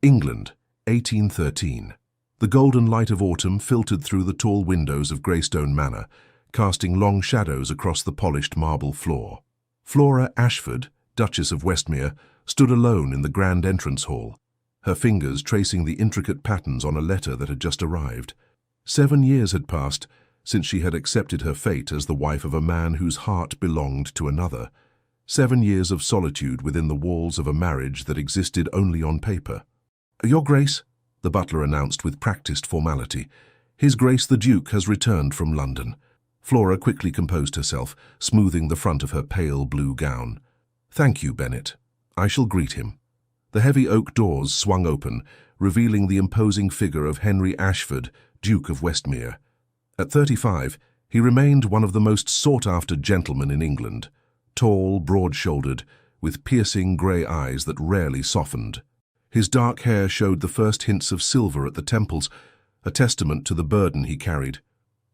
England, 1813. The golden light of autumn filtered through the tall windows of Greystone Manor, casting long shadows across the polished marble floor. Flora Ashford, Duchess of Westmere, stood alone in the grand entrance hall, her fingers tracing the intricate patterns on a letter that had just arrived. 7 years had passed since she had accepted her fate as the wife of a man whose heart belonged to another. 7 years of solitude within the walls of a marriage that existed only on paper. "Your Grace," the butler announced with practiced formality, "His Grace the Duke has returned from London." Flora quickly composed herself, smoothing the front of her pale blue gown. "Thank you, Bennet. I shall greet him." The heavy oak doors swung open, revealing the imposing figure of Henry Ashford, Duke of Westmere. At 35, he remained one of the most sought-after gentlemen in England, tall, broad-shouldered, with piercing grey eyes that rarely softened. His dark hair showed the first hints of silver at the temples, a testament to the burden he carried.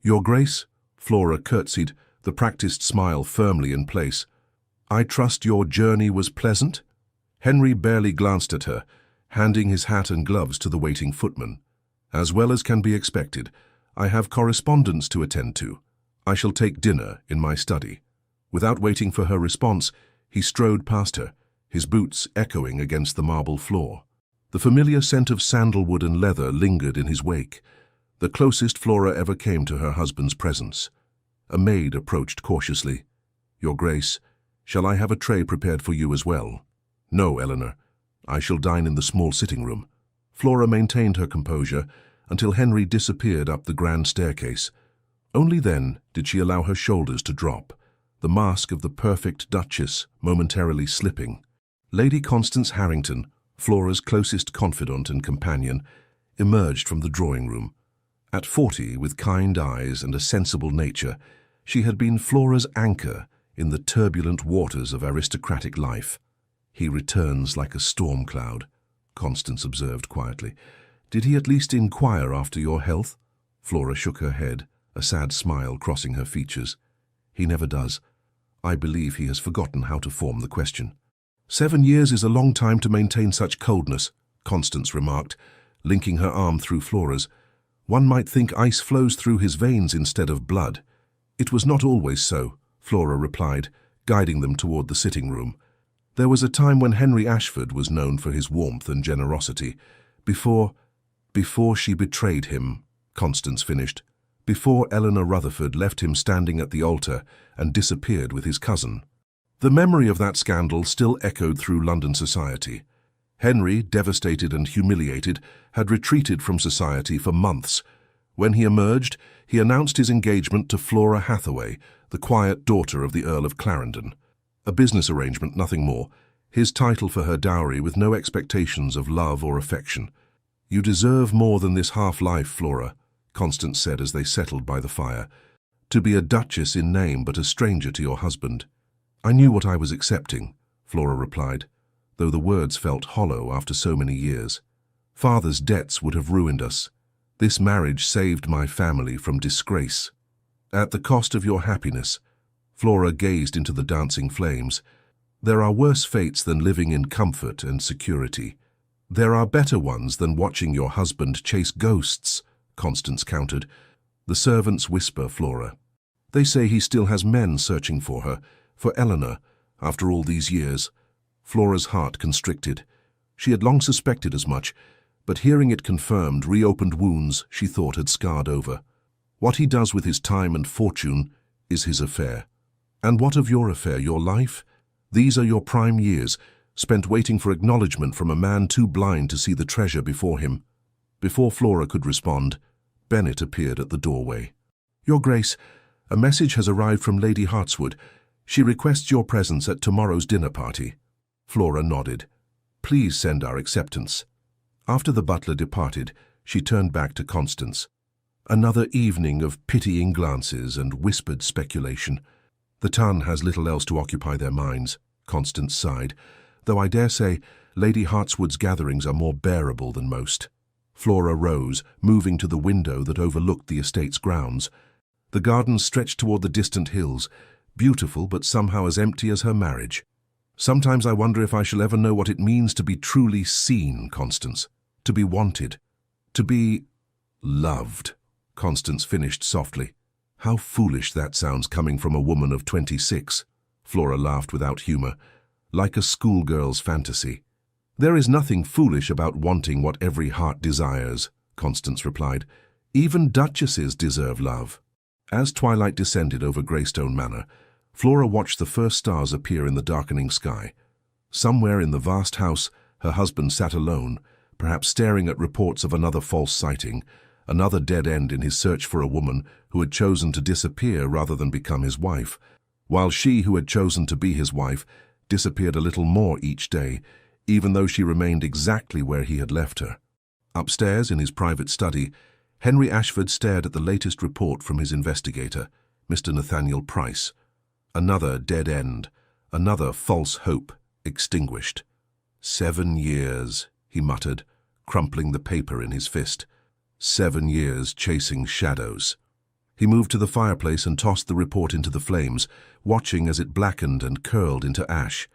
"Your Grace," Flora curtsied, the practiced smile firmly in place. "I trust your journey was pleasant?" Henry barely glanced at her, handing his hat and gloves to the waiting footman. "As well as can be expected. I have correspondence to attend to. I shall take dinner in my study." Without waiting for her response, he strode past her, his boots echoing against the marble floor. The familiar scent of sandalwood and leather lingered in his wake, the closest Flora ever came to her husband's presence. A maid approached cautiously. "Your Grace, shall I have a tray prepared for you as well?" "No, Eleanor. I shall dine in the small sitting room." Flora maintained her composure until Henry disappeared up the grand staircase. Only then did she allow her shoulders to drop, the mask of the perfect Duchess momentarily slipping. Lady Constance Harrington, Flora's closest confidant and companion, emerged from the drawing-room. At 40, with kind eyes and a sensible nature, she had been Flora's anchor in the turbulent waters of aristocratic life. "He returns like a storm cloud," Constance observed quietly. "Did he at least inquire after your health?" Flora shook her head, a sad smile crossing her features. "He never does. I believe he has forgotten how to form the question." 7 years is a long time to maintain such coldness," Constance remarked, linking her arm through Flora's. "One might think ice flows through his veins instead of blood." "It was not always so," Flora replied, guiding them toward the sitting room. "There was a time when Henry Ashford was known for his warmth and generosity. Before she betrayed him," Constance finished. "Before Eleanor Rutherford left him standing at the altar and disappeared with his cousin." The memory of that scandal still echoed through London society. Henry, devastated and humiliated, had retreated from society for months. When he emerged, he announced his engagement to Flora Hathaway, the quiet daughter of the Earl of Clarendon. A business arrangement, nothing more. His title for her dowry with no expectations of love or affection. "You deserve more than this half-life, Flora," Constance said as they settled by the fire. "To be a duchess in name but a stranger to your husband." "I knew what I was accepting," Flora replied, though the words felt hollow after so many years. "Father's debts would have ruined us. This marriage saved my family from disgrace." "At the cost of your happiness," Flora gazed into the dancing flames. "There are worse fates than living in comfort and security." "There are better ones than watching your husband chase ghosts," Constance countered. "The servants whisper, Flora. They say he still has men searching for her, for Eleanor, after all these years." Flora's heart constricted. She had long suspected as much, but hearing it confirmed reopened wounds she thought had scarred over. "What he does with his time and fortune is his affair." "And what of your affair, your life? These are your prime years, spent waiting for acknowledgement from a man too blind to see the treasure before him." Before Flora could respond, Bennet appeared at the doorway. "Your Grace, a message has arrived from Lady Hartswood. She requests your presence at tomorrow's dinner party." Flora nodded. "Please send our acceptance." After the butler departed, she turned back to Constance. "Another evening of pitying glances and whispered speculation. The ton has little else to occupy their minds," Constance sighed, "though I dare say Lady Hartswood's gatherings are more bearable than most." Flora rose, moving to the window that overlooked the estate's grounds. The garden stretched toward the distant hills, beautiful but somehow as empty as her marriage. "Sometimes I wonder if I shall ever know what it means to be truly seen, Constance." to be wanted, to be loved, Constance finished softly. How foolish that sounds coming from a woman of 26. Flora laughed without humor, like a schoolgirl's fantasy. There is nothing foolish about wanting what every heart desires, Constance replied. Even duchesses deserve love. As twilight descended over Greystone Manor, Flora watched the first stars appear in the darkening sky. Somewhere in the vast house, her husband sat alone, perhaps staring at reports of another false sighting, another dead end in his search for a woman who had chosen to disappear rather than become his wife, while she who had chosen to be his wife disappeared a little more each day, even though she remained exactly where he had left her. Upstairs, in his private study, Henry Ashford stared at the latest report from his investigator, Mr. Nathaniel Price. Another dead end, another false hope, extinguished. 7 years, he muttered, crumpling the paper in his fist. 7 years chasing shadows. He moved to the fireplace and tossed the report into the flames, watching as it blackened and curled into ash.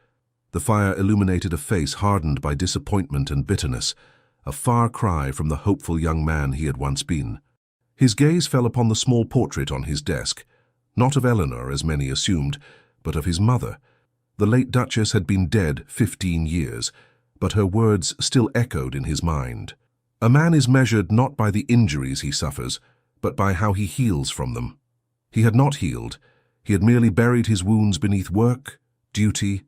The fire illuminated a face hardened by disappointment and bitterness, a far cry from the hopeful young man he had once been. His gaze fell upon the small portrait on his desk, not of Eleanor, as many assumed, but of his mother. The late Duchess had been dead 15 years, but her words still echoed in his mind. A man is measured not by the injuries he suffers, but by how he heals from them. He had not healed. He had merely buried his wounds beneath work, duty,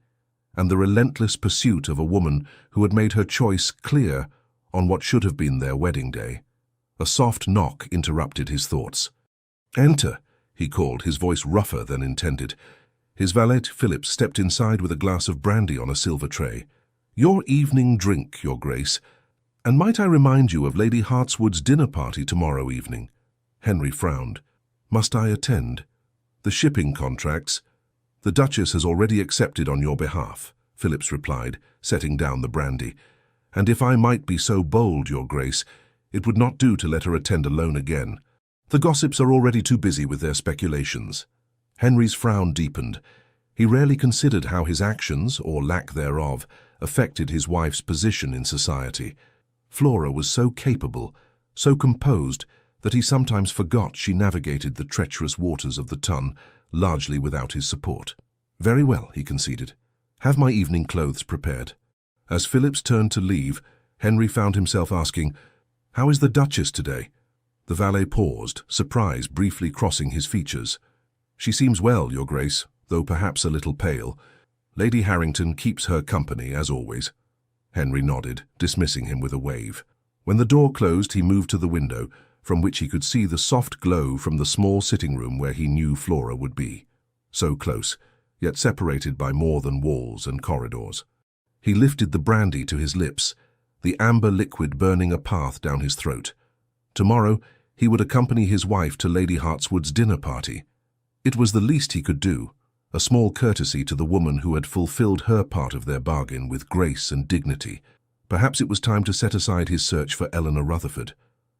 and the relentless pursuit of a woman who had made her choice clear on what should have been their wedding day. A soft knock interrupted his thoughts. "Enter," he called, his voice rougher than intended. His valet, Phillips, stepped inside with a glass of brandy on a silver tray. "Your evening drink, Your Grace. And might I remind you of Lady Hartswood's dinner party tomorrow evening?" Henry frowned. "Must I attend?" "The shipping contracts. The Duchess has already accepted on your behalf," Phillips replied, setting down the brandy. "And if I might be so bold, Your Grace, it would not do to let her attend alone again. The gossips are already too busy with their speculations." Henry's frown deepened. He rarely considered how his actions, or lack thereof, affected his wife's position in society. Flora was so capable, so composed, that he sometimes forgot she navigated the treacherous waters of the Tun, largely without his support. "Very well," he conceded. "Have my evening clothes prepared." As Phillips turned to leave, Henry found himself asking, "How is the Duchess today?" The valet paused, surprise briefly crossing his features. "She seems well, Your Grace, though perhaps a little pale. Lady Harrington keeps her company, as always." Henry nodded, dismissing him with a wave. When the door closed, he moved to the window, from which he could see the soft glow from the small sitting room where he knew Flora would be. So close, yet separated by more than walls and corridors. He lifted the brandy to his lips, the amber liquid burning a path down his throat. Tomorrow, he would accompany his wife to Lady Hartswood's dinner party. It was the least he could do, a small courtesy to the woman who had fulfilled her part of their bargain with grace and dignity. Perhaps it was time to set aside his search for Eleanor Rutherford.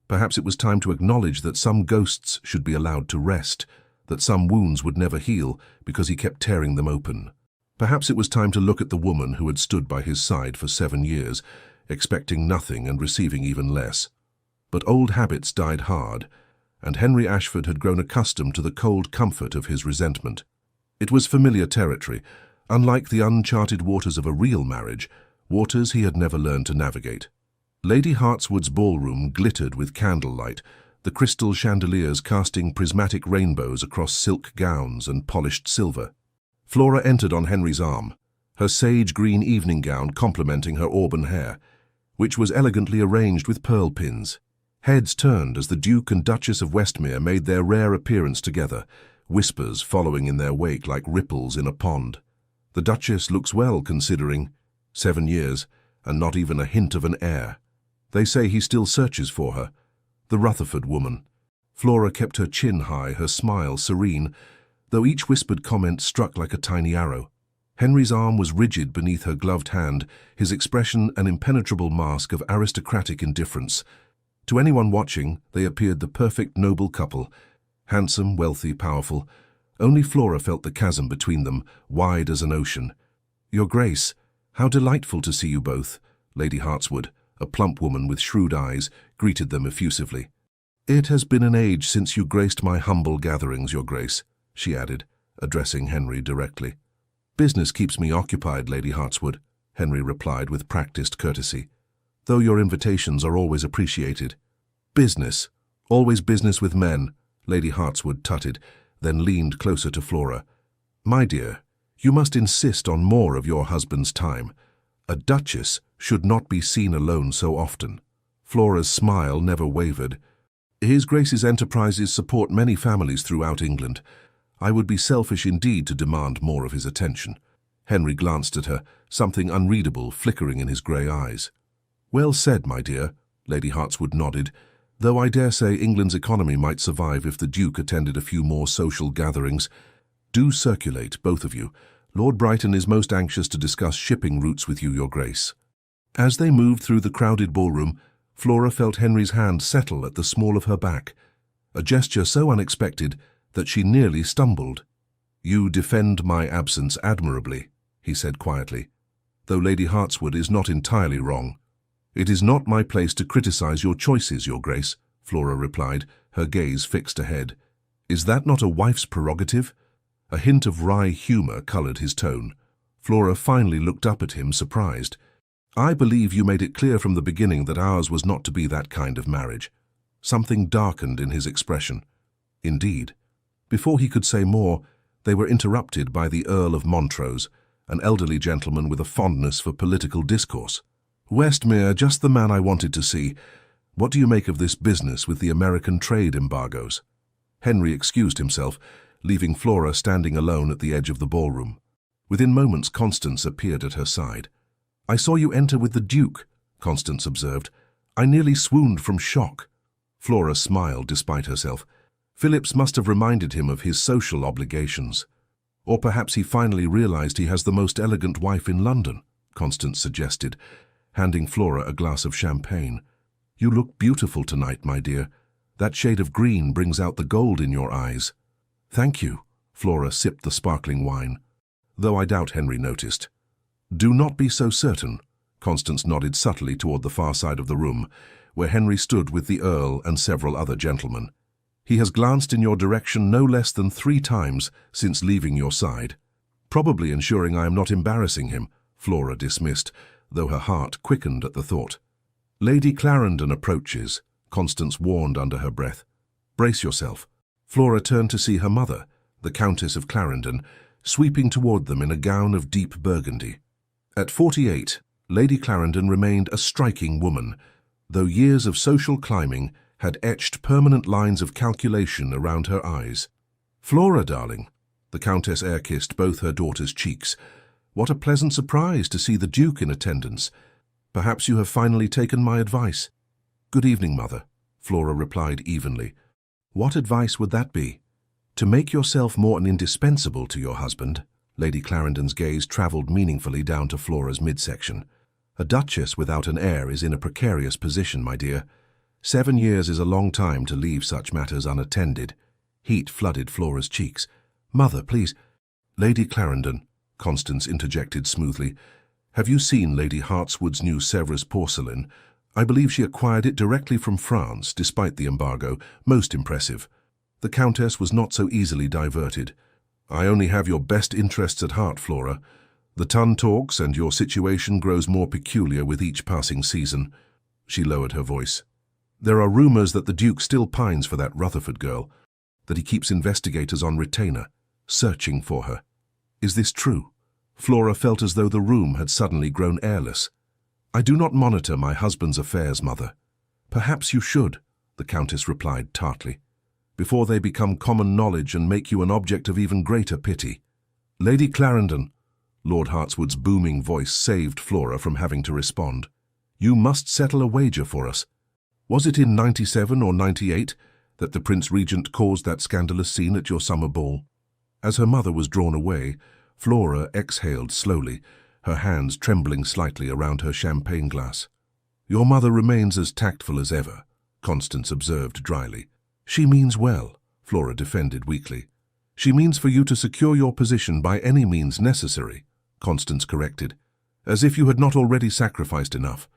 Perhaps it was time to acknowledge that some ghosts should be allowed to rest, that some wounds would never heal because he kept tearing them open. Perhaps it was time to look at the woman who had stood by his side for 7 years, expecting nothing and receiving even less. But old habits died hard, and Henry Ashford had grown accustomed to the cold comfort of his resentment. It was familiar territory, unlike the uncharted waters of a real marriage, waters he had never learned to navigate. Lady Hartswood's ballroom glittered with candlelight, the crystal chandeliers casting prismatic rainbows across silk gowns and polished silver. Flora entered on Henry's arm, her sage-green evening gown complementing her auburn hair, which was elegantly arranged with pearl pins. Heads turned as the Duke and Duchess of Westmere made their rare appearance together, whispers following in their wake like ripples in a pond. The Duchess looks well considering 7 years, and not even a hint of an heir. They say he still searches for her, the Rutherford woman. Flora kept her chin high, her smile serene, though each whispered comment struck like a tiny arrow. Henry's arm was rigid beneath her gloved hand, his expression an impenetrable mask of aristocratic indifference. To anyone watching, they appeared the perfect noble couple, handsome, wealthy, powerful. Only Flora felt the chasm between them, wide as an ocean. "Your Grace, how delightful to see you both," Lady Hartswood, a plump woman with shrewd eyes, greeted them effusively. "It has been an age since you graced my humble gatherings, Your Grace," she added, addressing Henry directly. "Business keeps me occupied, Lady Hartswood," Henry replied with practiced courtesy, "though your invitations are always appreciated." "Business. Always business with men," Lady Hartswood tutted, then leaned closer to Flora. "My dear, you must insist on more of your husband's time. A duchess should not be seen alone so often." Flora's smile never wavered. "His Grace's enterprises support many families throughout England. I would be selfish indeed to demand more of his attention." Henry glanced at her, something unreadable flickering in his grey eyes. "Well said, my dear," Lady Hartswood nodded, "though I dare say England's economy might survive if the Duke attended a few more social gatherings. Do circulate, both of you. Lord Brighton is most anxious to discuss shipping routes with you, Your Grace." As they moved through the crowded ballroom, Flora felt Henry's hand settle at the small of her back, a gesture so unexpected that she nearly stumbled. "You defend my absence admirably," he said quietly, "though Lady Hartswood is not entirely wrong." "It is not my place to criticize your choices, Your Grace," Flora replied, her gaze fixed ahead. "Is that not a wife's prerogative?" A hint of wry humor colored his tone. Flora finally looked up at him, surprised. "I believe you made it clear from the beginning that ours was not to be that kind of marriage." Something darkened in his expression. "Indeed." Before he could say more, they were interrupted by the Earl of Montrose, an elderly gentleman with a fondness for political discourse. "Westmere, just the man I wanted to see. What do you make of this business with the American trade embargoes?" Henry excused himself, leaving Flora standing alone at the edge of the ballroom. Within moments, Constance appeared at her side. "I saw you enter with the Duke," Constance observed. "I nearly swooned from shock." Flora smiled despite herself. Phillips must have reminded him of his social obligations. "Or perhaps he finally realized he has the most elegant wife in London," Constance suggested, handing Flora a glass of champagne. "You look beautiful tonight, my dear. That shade of green brings out the gold in your eyes." "Thank you." Flora sipped the sparkling wine, though I doubt Henry noticed. "Do not be so certain." Constance nodded subtly toward the far side of the room, where Henry stood with the Earl and several other gentlemen. "He has glanced in your direction no less than 3 times since leaving your side. Probably ensuring I am not embarrassing him," Flora dismissed, though her heart quickened at the thought. "Lady Clarendon approaches," Constance warned under her breath. "Brace yourself." Flora turned to see her mother, the Countess of Clarendon, sweeping toward them in a gown of deep burgundy. At 48, Lady Clarendon remained a striking woman, though years of social climbing had etched permanent lines of calculation around her eyes. "Flora, darling," the Countess air-kissed both her daughter's cheeks. "What a pleasant surprise to see the Duke in attendance. Perhaps you have finally taken my advice." "Good evening, Mother," Flora replied evenly. "What advice would that be?" "To make yourself more indispensable to your husband." Lady Clarendon's gaze travelled meaningfully down to Flora's midsection. "A duchess without an heir is in a precarious position, my dear. 7 years is a long time to leave such matters unattended." Heat flooded Flora's cheeks. "Mother, please." "Lady Clarendon," Constance interjected smoothly, "have you seen Lady Hartswood's new Sèvres porcelain? I believe she acquired it directly from France, despite the embargo. Most impressive." The Countess was not so easily diverted. "I only have your best interests at heart, Flora. The ton talks, and your situation grows more peculiar with each passing season." She lowered her voice. "There are rumors that the Duke still pines for that Rutherford girl, that he keeps investigators on retainer, searching for her. Is this true?" Flora felt as though the room had suddenly grown airless. "I do not monitor my husband's affairs, Mother." "Perhaps you should," the Countess replied tartly, "before they become common knowledge and make you an object of even greater pity." "Lady Clarendon," Lord Hartswood's booming voice saved Flora from having to respond. "You must settle a wager for us. Was it in 97 or 98 that the Prince Regent caused that scandalous scene at your summer ball?" As her mother was drawn away, Flora exhaled slowly, her hands trembling slightly around her champagne glass. "Your mother remains as tactful as ever," Constance observed dryly. "She means well," Flora defended weakly. "She means for you to secure your position by any means necessary," Constance corrected. "As if you had not already sacrificed enough.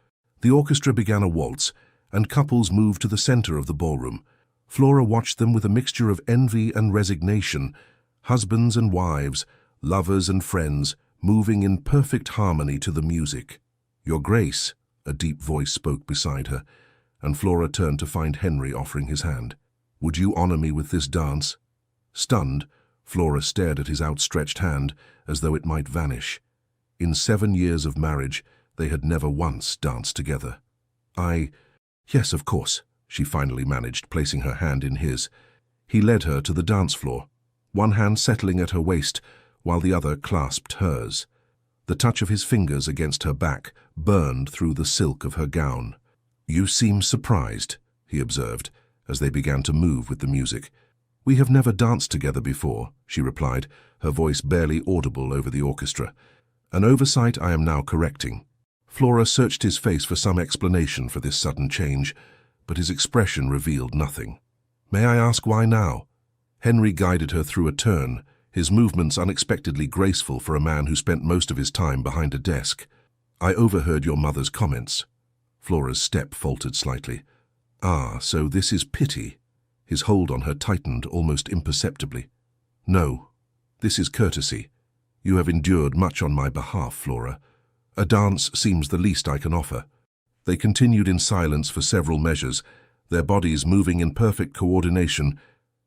The orchestra began a waltz, and couples moved to the center of the ballroom. Flora watched them with a mixture of envy and resignation, husbands and wives, lovers and friends, moving in perfect harmony to the music. "Your Grace," a deep voice spoke beside her, and Flora turned to find Henry offering his hand. "Would you honor me with this dance?" Stunned, Flora stared at his outstretched hand as though it might vanish. In 7 years of marriage, they had never once danced together. Yes, of course," she finally managed, placing her hand in his. He led her to the dance floor, one hand settling at her waist while the other clasped hers. The touch of his fingers against her back burned through the silk of her gown. "You seem surprised," he observed, as they began to move with the music. "We have never danced together before," she replied, her voice barely audible over the orchestra. "An oversight I am now correcting." Flora searched his face for some explanation for this sudden change, but his expression revealed nothing. "May I ask why now?" Henry guided her through a turn, his movements unexpectedly graceful for a man who spent most of his time behind a desk. "I overheard your mother's comments." Flora's step faltered slightly. "Ah, so this is pity." His hold on her tightened almost imperceptibly. "No, this is courtesy. You have endured much on my behalf, Flora. A dance seems the least I can offer." They continued in silence for several measures, their bodies moving in perfect coordination,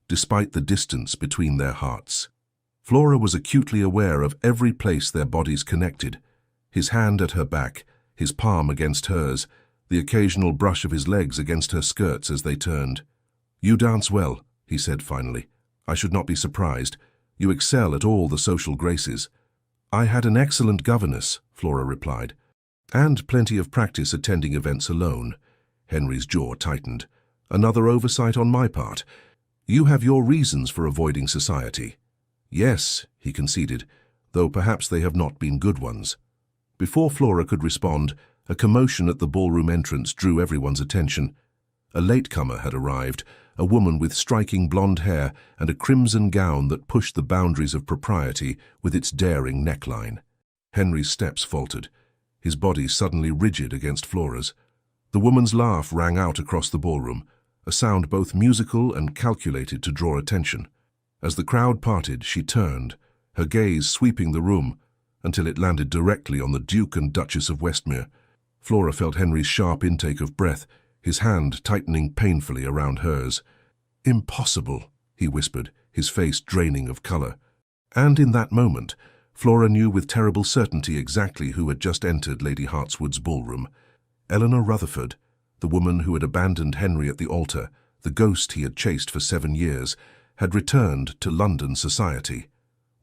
despite the distance between their hearts. Flora was acutely aware of every place their bodies connected, his hand at her back, his palm against hers, the occasional brush of his legs against her skirts as they turned. "You dance well," he said finally. "I should not be surprised. You excel at all the social graces." "I had an excellent governess," Flora replied, "and plenty of practice attending events alone." Henry's jaw tightened. "Another oversight on my part. You have your reasons for avoiding society." "Yes," he conceded, "though perhaps they have not been good ones." Before Flora could respond, a commotion at the ballroom entrance drew everyone's attention. A latecomer had arrived, a woman with striking blonde hair and a crimson gown that pushed the boundaries of propriety with its daring neckline. Henry's steps faltered, his body suddenly rigid against Flora's. The woman's laugh rang out across the ballroom, a sound both musical and calculated to draw attention. As the crowd parted, she turned, her gaze sweeping the room until it landed directly on the Duke and Duchess of Westmere. Flora felt Henry's sharp intake of breath, his hand tightening painfully around hers. "Impossible," he whispered, his face draining of color. And in that moment, Flora knew with terrible certainty exactly who had just entered Lady Hartswood's ballroom. Eleanor Rutherford, the woman who had abandoned Henry at the altar, the ghost he had chased for 7 years, had returned to London society.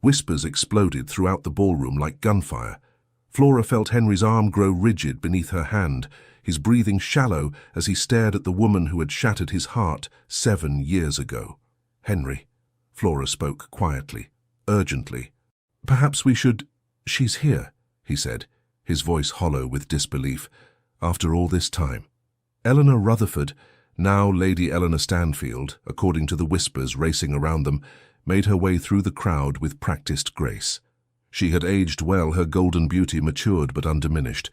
Whispers exploded throughout the ballroom like gunfire. Flora felt Henry's arm grow rigid beneath her hand, his breathing shallow as he stared at the woman who had shattered his heart 7 years ago. "Henry," Flora spoke quietly, urgently. "Perhaps we should—" "She's here," he said, his voice hollow with disbelief. "After all this time." Eleanor Rutherford, now Lady Eleanor Stanfield, according to the whispers racing around them, made her way through the crowd with practiced grace. She had aged well, her golden beauty matured but undiminished,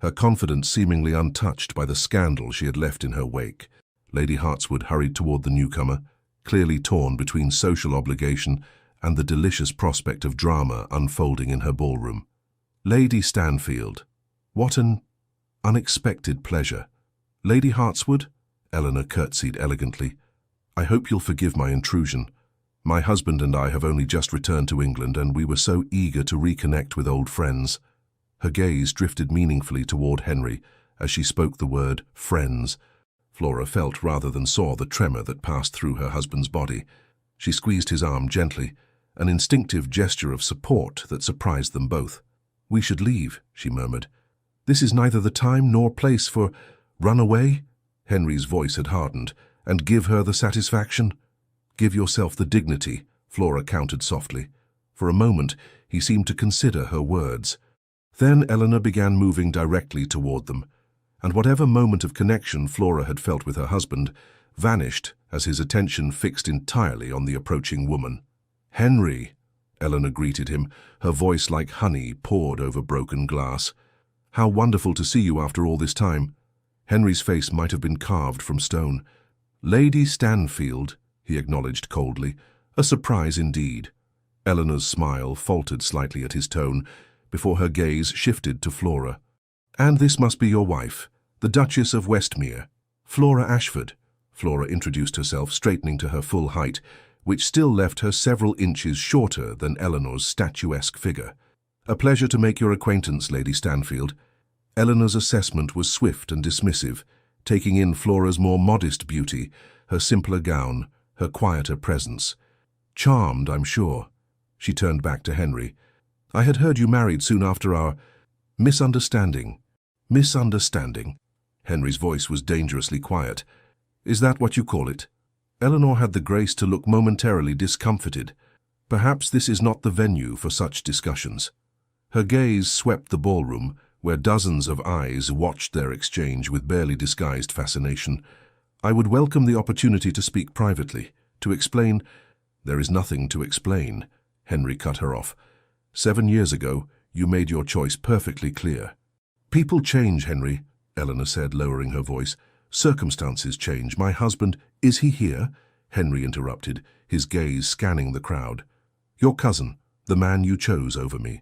her confidence seemingly untouched by the scandal she had left in her wake. Lady Hartswood hurried toward the newcomer, clearly torn between social obligation and the delicious prospect of drama unfolding in her ballroom. "Lady Stanfield, what an unexpected pleasure." "Lady Hartswood," Eleanor curtsied elegantly, "I hope you'll forgive my intrusion. My husband and I have only just returned to England, and we were so eager to reconnect with old friends." Her gaze drifted meaningfully toward Henry as she spoke the word friends. Flora felt rather than saw the tremor that passed through her husband's body. She squeezed his arm gently, an instinctive gesture of support that surprised them both. "We should leave," she murmured. "This is neither the time nor place for— Run away?" Henry's voice had hardened. "And give her the satisfaction?" "Give yourself the dignity," Flora countered softly. For a moment, he seemed to consider her words. Then Eleanor began moving directly toward them, and whatever moment of connection Flora had felt with her husband vanished as his attention fixed entirely on the approaching woman. "Henry," Eleanor greeted him, her voice like honey poured over broken glass. "How wonderful to see you after all this time." Henry's face might have been carved from stone. "Lady Stanfield," he acknowledged coldly. "A surprise indeed." Eleanor's smile faltered slightly at his tone, before her gaze shifted to Flora. "And this must be your wife, the Duchess of Westmere, Flora Ashford." Flora introduced herself, straightening to her full height, which still left her several inches shorter than Eleanor's statuesque figure. "A pleasure to make your acquaintance, Lady Stanfield." Eleanor's assessment was swift and dismissive, taking in Flora's more modest beauty, her simpler gown, her quieter presence. "Charmed, I'm sure." She turned back to Henry. "I had heard you married soon after our misunderstanding." "Misunderstanding?" Henry's voice was dangerously quiet. "Is that what you call it?" Eleanor had the grace to look momentarily discomfited. Perhaps this is not the venue for such discussions. Her gaze swept the ballroom, where dozens of eyes watched their exchange with barely disguised fascination. "I would welcome the opportunity to speak privately, to explain—" "There is nothing to explain," Henry cut her off. "7 years ago, you made your choice perfectly clear." "People change, Henry," Eleanor said, lowering her voice. "Circumstances change. My husband—" "Is he here?" Henry interrupted, his gaze scanning the crowd. "Your cousin, the man you chose over me."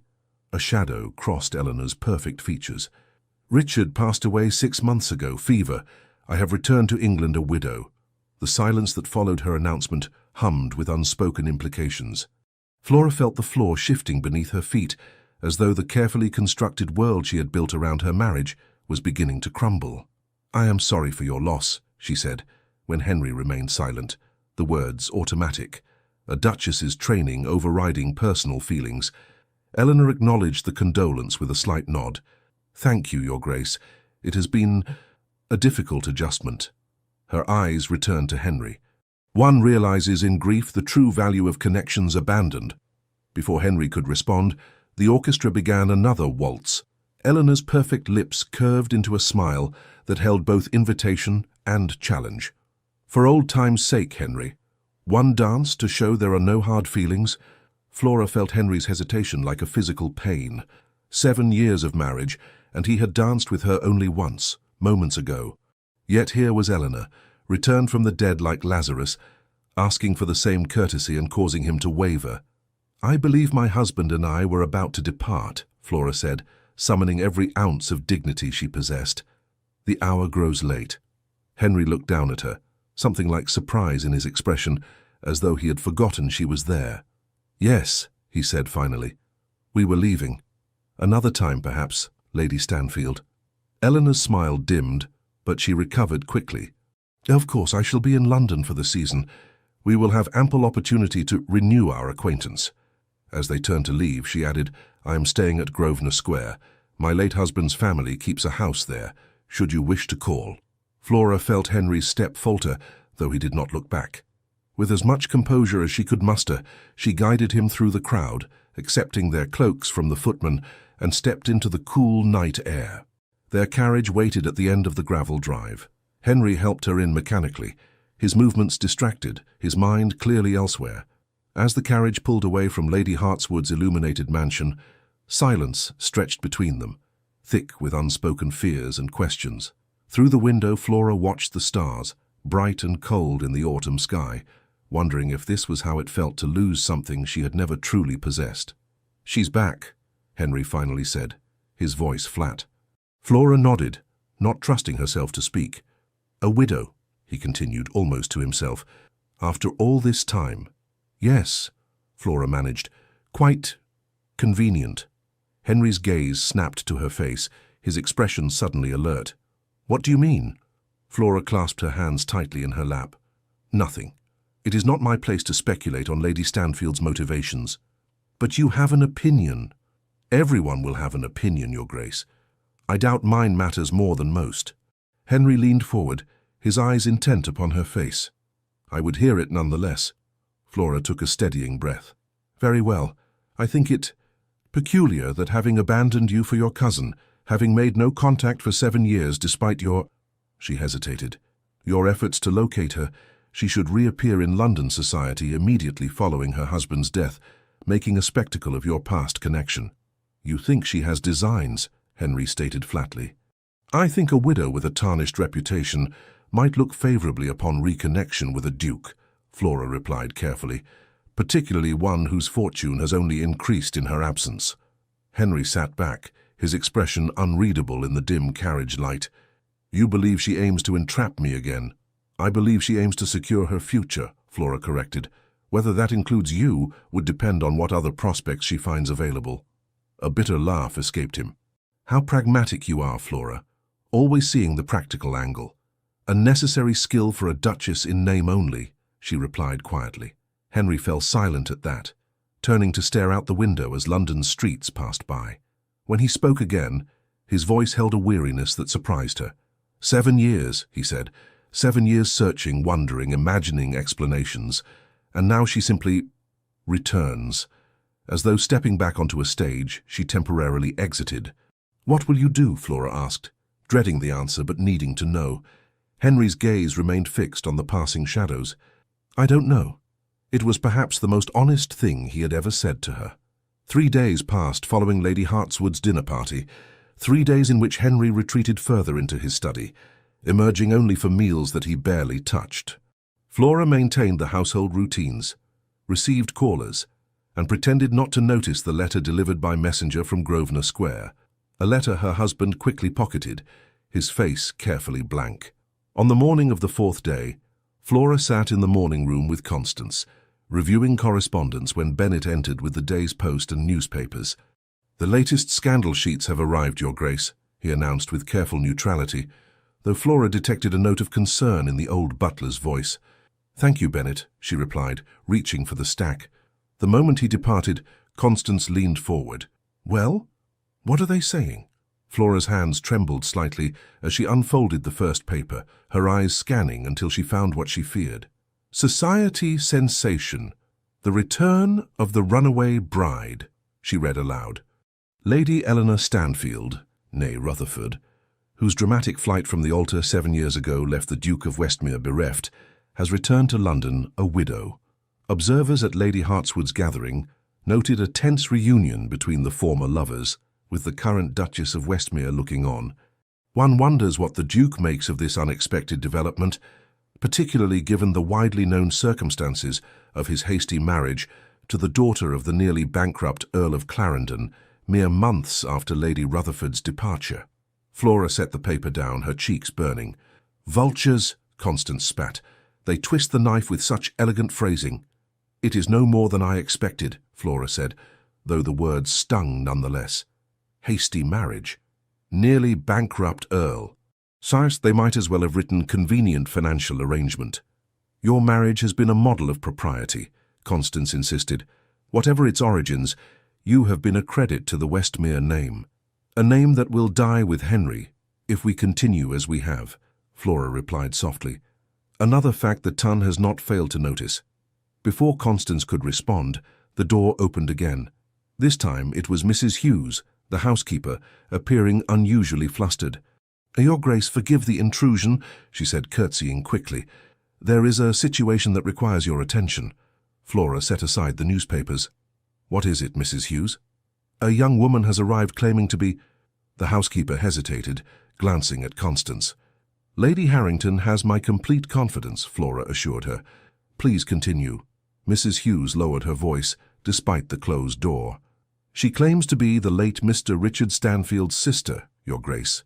A shadow crossed Eleanor's perfect features. "Richard passed away 6 months ago, fever. I have returned to England a widow." The silence that followed her announcement hummed with unspoken implications. Flora felt the floor shifting beneath her feet, as though the carefully constructed world she had built around her marriage was beginning to crumble. "I am sorry for your loss," she said, when Henry remained silent, the words automatic, a duchess's training overriding personal feelings. Eleanor acknowledged the condolence with a slight nod. "Thank you, Your Grace. It has been a difficult adjustment." Her eyes returned to Henry. "One realizes in grief the true value of connections abandoned." Before Henry could respond, the orchestra began another waltz. Eleanor's perfect lips curved into a smile that held both invitation and challenge. "For old time's sake, Henry. One dance to show there are no hard feelings." Flora felt Henry's hesitation like a physical pain. 7 years of marriage, and he had danced with her only once, moments ago. Yet here was Eleanor, returned from the dead like Lazarus, asking for the same courtesy and causing him to waver. "I believe my husband and I were about to depart," Flora said, summoning every ounce of dignity she possessed. "The hour grows late." Henry looked down at her, something like surprise in his expression, as though he had forgotten she was there. "Yes," he said finally. "We were leaving. Another time, perhaps, Lady Stanfield." Eleanor's smile dimmed, but she recovered quickly. "Of course, I shall be in London for the season. We will have ample opportunity to renew our acquaintance." As they turned to leave, she added, "I am staying at Grosvenor Square. My late husband's family keeps a house there, should you wish to call." Flora felt Henry's step falter, though he did not look back. With as much composure as she could muster, she guided him through the crowd, accepting their cloaks from the footman, and stepped into the cool night air. Their carriage waited at the end of the gravel drive. Henry helped her in mechanically, his movements distracted, his mind clearly elsewhere. As the carriage pulled away from Lady Hartswood's illuminated mansion, silence stretched between them, thick with unspoken fears and questions. Through the window, Flora watched the stars, bright and cold in the autumn sky, wondering if this was how it felt to lose something she had never truly possessed. "She's back," Henry finally said, his voice flat. Flora nodded, not trusting herself to speak. "A widow," he continued almost to himself, "after all this time." "Yes," Flora managed. "Quite convenient." Henry's gaze snapped to her face, his expression suddenly alert. "What do you mean?" Flora clasped her hands tightly in her lap. "Nothing. It is not my place to speculate on Lady Stanfield's motivations." "But you have an opinion." "Everyone will have an opinion, Your Grace. I doubt mine matters more than most." Henry leaned forward, his eyes intent upon her face. "I would hear it nonetheless." Flora took a steadying breath. "Very well. I think it peculiar that having abandoned you for your cousin, having made no contact for 7 years despite your—" She hesitated. "Your efforts to locate her, she should reappear in London society immediately following her husband's death, making a spectacle of your past connection." "You think she has designs," Henry stated flatly. I think a widow with a tarnished reputation might look favorably upon reconnection with a duke, Flora replied carefully, particularly one whose fortune has only increased in her absence. Henry sat back, his expression unreadable in the dim carriage light. You believe she aims to entrap me again. I believe she aims to secure her future, Flora corrected. Whether that includes you would depend on what other prospects she finds available. A bitter laugh escaped him. How pragmatic you are, Flora, always seeing the practical angle. A necessary skill for a duchess in name only, she replied quietly. Henry fell silent at that, turning to stare out the window as London's streets passed by. When he spoke again, his voice held a weariness that surprised her. 7 years, he said, 7 years searching, wondering, imagining explanations, and now she simply returns. As though stepping back onto a stage, she temporarily exited. What will you do? Flora asked, dreading the answer but needing to know. Henry's gaze remained fixed on the passing shadows. I don't know. It was perhaps the most honest thing he had ever said to her. 3 days passed following Lady Hartswood's dinner party, 3 days in which Henry retreated further into his study, emerging only for meals that he barely touched. Flora maintained the household routines, received callers, and pretended not to notice the letter delivered by messenger from Grosvenor Square, a letter her husband quickly pocketed, his face carefully blank. On the morning of the 4th day, Flora sat in the morning room with Constance, reviewing correspondence when Bennet entered with the day's post and newspapers. The latest scandal sheets have arrived, Your Grace, he announced with careful neutrality, though Flora detected a note of concern in the old butler's voice. Thank you, Bennet, she replied, reaching for the stack. The moment he departed, Constance leaned forward. Well? What are they saying? Flora's hands trembled slightly as she unfolded the first paper, her eyes scanning until she found what she feared. Society sensation. The return of the runaway bride, she read aloud. Lady Eleanor Stanfield, née Rutherford, whose dramatic flight from the altar 7 years ago left the Duke of Westmere bereft, has returned to London a widow. Observers at Lady Hartswood's gathering noted a tense reunion between the former lovers, with the current Duchess of Westmere looking on. One wonders what the Duke makes of this unexpected development, particularly given the widely known circumstances of his hasty marriage to the daughter of the nearly bankrupt Earl of Clarendon, mere months after Lady Rutherford's departure. Flora set the paper down, her cheeks burning. Vultures, Constance spat. They twist the knife with such elegant phrasing. It is no more than I expected, Flora said, though the words stung nonetheless. Hasty marriage. Nearly bankrupt Earl. Sires, they might as well have written convenient financial arrangement. Your marriage has been a model of propriety, Constance insisted. Whatever its origins, you have been a credit to the Westmere name. A name that will die with Henry, if we continue as we have, Flora replied softly. Another fact that Tunn has not failed to notice. Before Constance could respond, the door opened again. This time it was Mrs. Hughes, the housekeeper, appearing unusually flustered. Your Grace, forgive the intrusion, she said, curtsying quickly. There is a situation that requires your attention. Flora set aside the newspapers. What is it, Mrs. Hughes? A young woman has arrived claiming to be... The housekeeper hesitated, glancing at Constance. Lady Harrington has my complete confidence, Flora assured her. Please continue. Mrs. Hughes lowered her voice, despite the closed door. She claims to be the late Mr. Richard Stanfield's sister, Your Grace.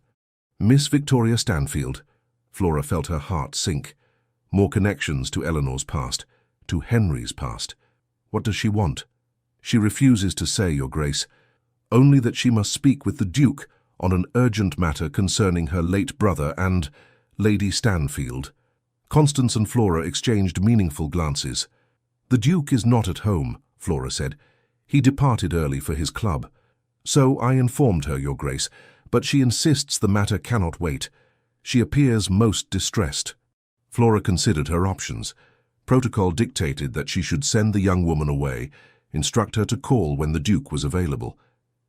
Miss Victoria Stanfield. Flora felt her heart sink. More connections to Eleanor's past, to Henry's past. What does she want? She refuses to say, Your Grace. Only that she must speak with the Duke on an urgent matter concerning her late brother and Lady Stanfield. Constance and Flora exchanged meaningful glances. The Duke is not at home, Flora said. He departed early for his club. So I informed her, Your Grace, but she insists the matter cannot wait. She appears most distressed. Flora considered her options. Protocol dictated that she should send the young woman away, instruct her to call when the Duke was available.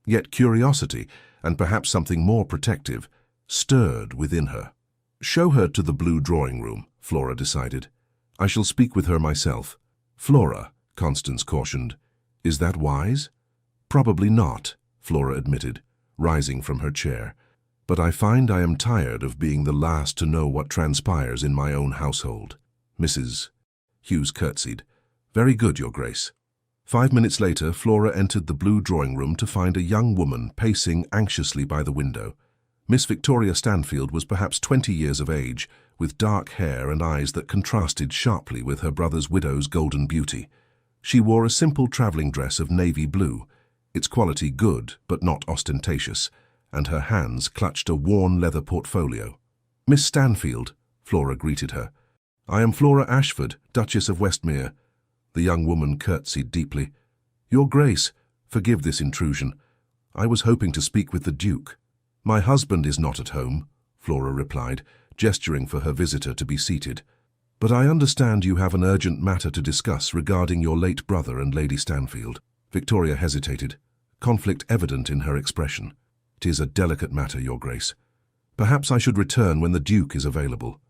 Yet curiosity, and perhaps something more protective, stirred within her. Show her to the blue drawing room, Flora decided. I shall speak with her myself. Flora, Constance cautioned. Is that wise? Probably not, Flora admitted, rising from her chair. But I find I am tired of being the last to know what transpires in my own household. Mrs. Hughes curtsied. Very good, Your Grace. 5 minutes later, Flora entered the blue drawing room to find a young woman pacing anxiously by the window. Miss Victoria Stanfield was perhaps 20 years of age, with dark hair and eyes that contrasted sharply with her brother's widow's golden beauty. She wore a simple travelling dress of navy blue, its quality good but not ostentatious, and her hands clutched a worn leather portfolio. Miss Stanfield, Flora greeted her. I am Flora Ashford, Duchess of Westmere. The young woman curtsied deeply. Your Grace, forgive this intrusion. I was hoping to speak with the Duke. My husband is not at home, Flora replied, gesturing for her visitor to be seated. But I understand you have an urgent matter to discuss regarding your late brother and Lady Stanfield. Victoria hesitated, conflict evident in her expression. It is a delicate matter, Your Grace. Perhaps I should return when the Duke is available.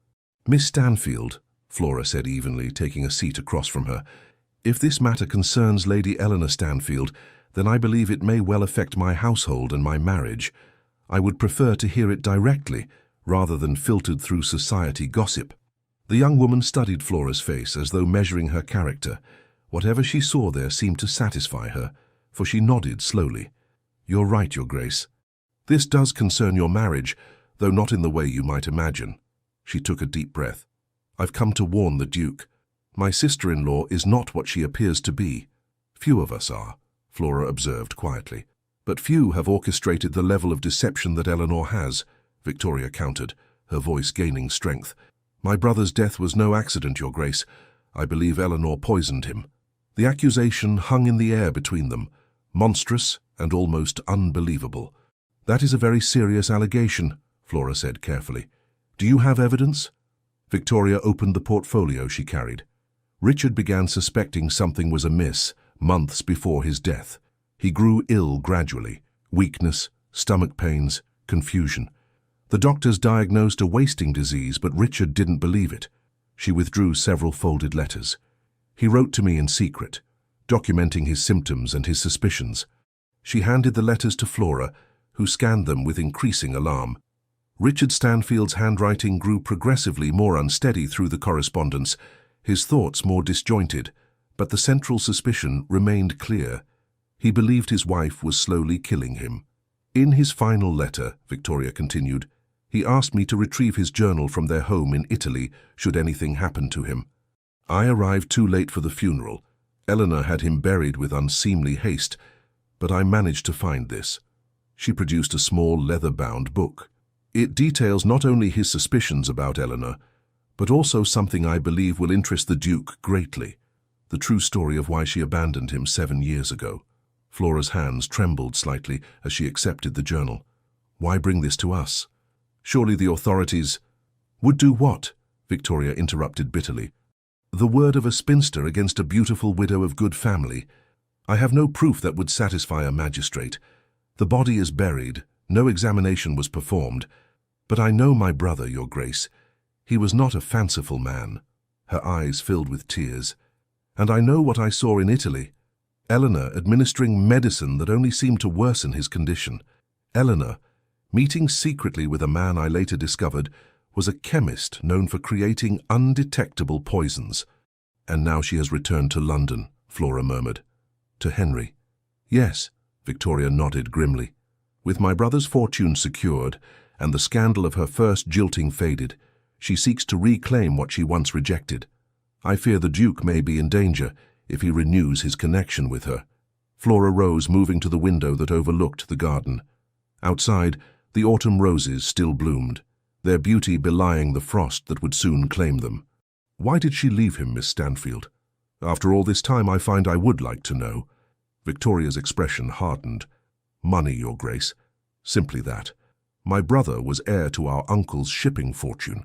Miss Stanfield, Flora said evenly, taking a seat across from her, if this matter concerns Lady Eleanor Stanfield, then I believe it may well affect my household and my marriage. I would prefer to hear it directly, rather than filtered through society gossip. The young woman studied Flora's face as though measuring her character. Whatever she saw there seemed to satisfy her, for she nodded slowly. You're right, Your Grace. This does concern your marriage, though not in the way you might imagine. She took a deep breath. I've come to warn the Duke. My sister-in-law is not what she appears to be. Few of us are, Flora observed quietly. But few have orchestrated the level of deception that Eleanor has, Victoria countered, her voice gaining strength. My brother's death was no accident, Your Grace. I believe Eleanor poisoned him. The accusation hung in the air between them, monstrous and almost unbelievable. That is a very serious allegation, Flora said carefully. Do you have evidence? Victoria opened the portfolio she carried. Richard began suspecting something was amiss months before his death. He grew ill gradually, weakness, stomach pains, confusion. The doctors diagnosed a wasting disease, but Richard didn't believe it. She withdrew several folded letters. He wrote to me in secret, documenting his symptoms and his suspicions. She handed the letters to Flora, who scanned them with increasing alarm. Richard Stanfield's handwriting grew progressively more unsteady through the correspondence, his thoughts more disjointed, but the central suspicion remained clear. He believed his wife was slowly killing him. In his final letter, Victoria continued, he asked me to retrieve his journal from their home in Italy should anything happen to him. I arrived too late for the funeral. Eleanor had him buried with unseemly haste, but I managed to find this. She produced a small leather-bound book. It details not only his suspicions about Eleanor, but also something I believe will interest the Duke greatly, the true story of why she abandoned him 7 years ago. Flora's hands trembled slightly as she accepted the journal. Why bring this to us? Surely the authorities would do what? Victoria interrupted bitterly. The word of a spinster against a beautiful widow of good family. I have no proof that would satisfy a magistrate. The body is buried, no examination was performed, but I know my brother, Your Grace. He was not a fanciful man. Her eyes filled with tears. And I know what I saw in Italy. Eleanor administering medicine that only seemed to worsen his condition. Eleanor, meeting secretly with a man I later discovered, was a chemist known for creating undetectable poisons. And now she has returned to London, Flora murmured. To Henry. Yes, Victoria nodded grimly. With my brother's fortune secured, and the scandal of her first jilting faded, she seeks to reclaim what she once rejected. I fear the Duke may be in danger if he renews his connection with her. Flora rose, moving to the window that overlooked the garden. Outside, the autumn roses still bloomed, their beauty belying the frost that would soon claim them. Why did she leave him, Miss Stanfield? After all this time, I find I would like to know. Victoria's expression hardened. Money, Your Grace. Simply that. My brother was heir to our uncle's shipping fortune,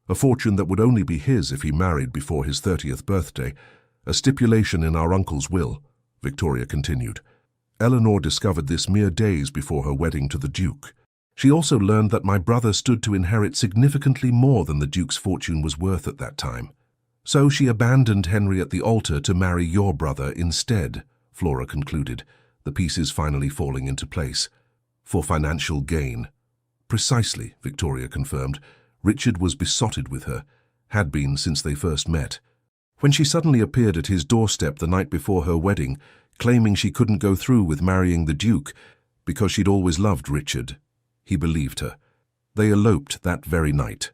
a fortune that would only be his if he married before his 30th birthday, a stipulation in our uncle's will, Victoria continued. Eleanor discovered this mere days before her wedding to the Duke. She also learned that my brother stood to inherit significantly more than the Duke's fortune was worth at that time. So she abandoned Henry at the altar to marry your brother instead, Flora concluded, the pieces finally falling into place. For financial gain. Precisely, Victoria confirmed. Richard was besotted with her, had been since they first met. When she suddenly appeared at his doorstep the night before her wedding, claiming she couldn't go through with marrying the Duke because she'd always loved Richard, he believed her. They eloped that very night.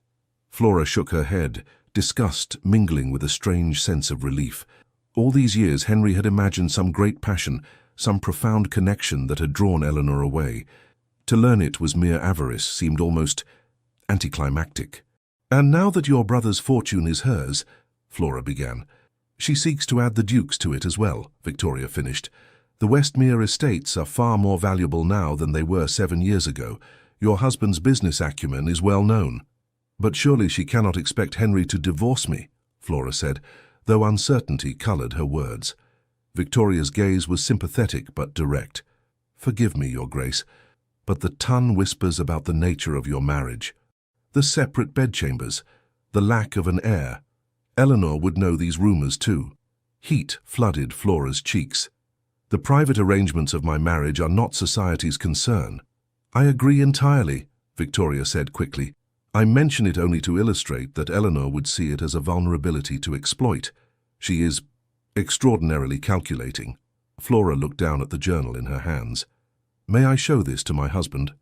Flora shook her head, disgust mingling with a strange sense of relief. All these years Henry had imagined some great passion, some profound connection that had drawn Eleanor away. To learn it was mere avarice seemed almost anticlimactic. "And now that your brother's fortune is hers," Flora began. "She seeks to add the Duke's to it as well," Victoria finished. "The Westmere estates are far more valuable now than they were 7 years ago. Your husband's business acumen is well known." "But surely she cannot expect Henry to divorce me," Flora said, though uncertainty coloured her words. Victoria's gaze was sympathetic but direct. "Forgive me, Your Grace, but the ton whispers about the nature of your marriage. The separate bedchambers, the lack of an heir. Eleanor would know these rumours too." Heat flooded Flora's cheeks. "The private arrangements of my marriage are not society's concern." "I agree entirely," Victoria said quickly. "I mention it only to illustrate that Eleanor would see it as a vulnerability to exploit. She is extraordinarily calculating." Flora looked down at the journal in her hands. "May I show this to my husband?"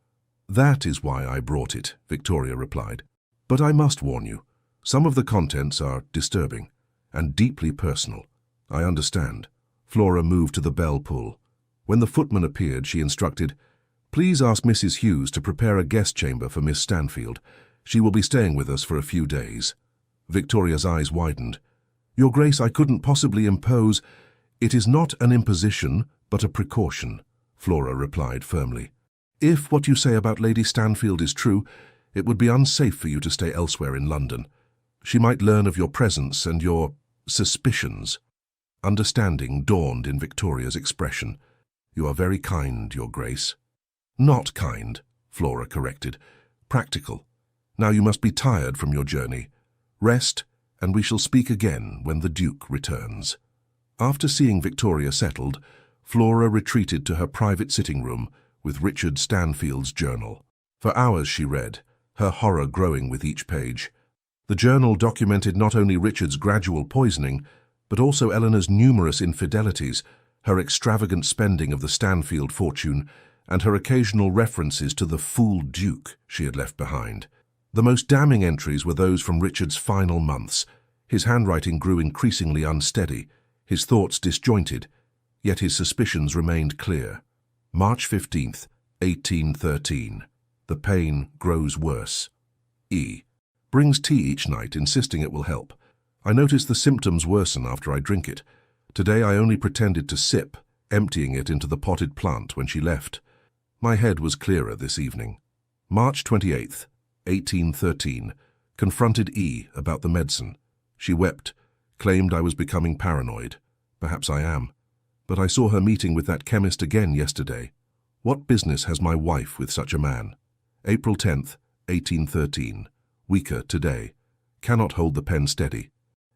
"That is why I brought it," Victoria replied. "But I must warn you, some of the contents are disturbing and deeply personal." "I understand." Flora moved to the bell pull. When the footman appeared, she instructed, "Please ask Mrs. Hughes to prepare a guest chamber for Miss Stanfield. She will be staying with us for a few days." Victoria's eyes widened. "Your Grace, I couldn't possibly impose—" "It is not an imposition, but a precaution," Flora replied firmly. "If what you say about Lady Stanfield is true, it would be unsafe for you to stay elsewhere in London. She might learn of your presence and your suspicions." Understanding dawned in Victoria's expression. "You are very kind, Your Grace." "Not kind," Flora corrected. "Practical. Now you must be tired from your journey. Rest, and we shall speak again when the Duke returns." After seeing Victoria settled, Flora retreated to her private sitting room with Richard Stanfield's journal. For hours she read, her horror growing with each page. The journal documented not only Richard's gradual poisoning, but also Eleanor's numerous infidelities, her extravagant spending of the Stanfield fortune, and her occasional references to the fool Duke she had left behind. The most damning entries were those from Richard's final months. His handwriting grew increasingly unsteady, his thoughts disjointed, yet his suspicions remained clear. March 15th, 1813. The pain grows worse. E. Brings tea each night, insisting it will help. I notice the symptoms worsen after I drink it. Today I only pretended to sip, emptying it into the potted plant when she left. My head was clearer this evening. March 28th, 1813. Confronted E. about the medicine. She wept, claimed I was becoming paranoid. Perhaps I am. But I saw her meeting with that chemist again yesterday. What business has my wife with such a man? April 10th, 1813. Weaker today. Cannot hold the pen steady.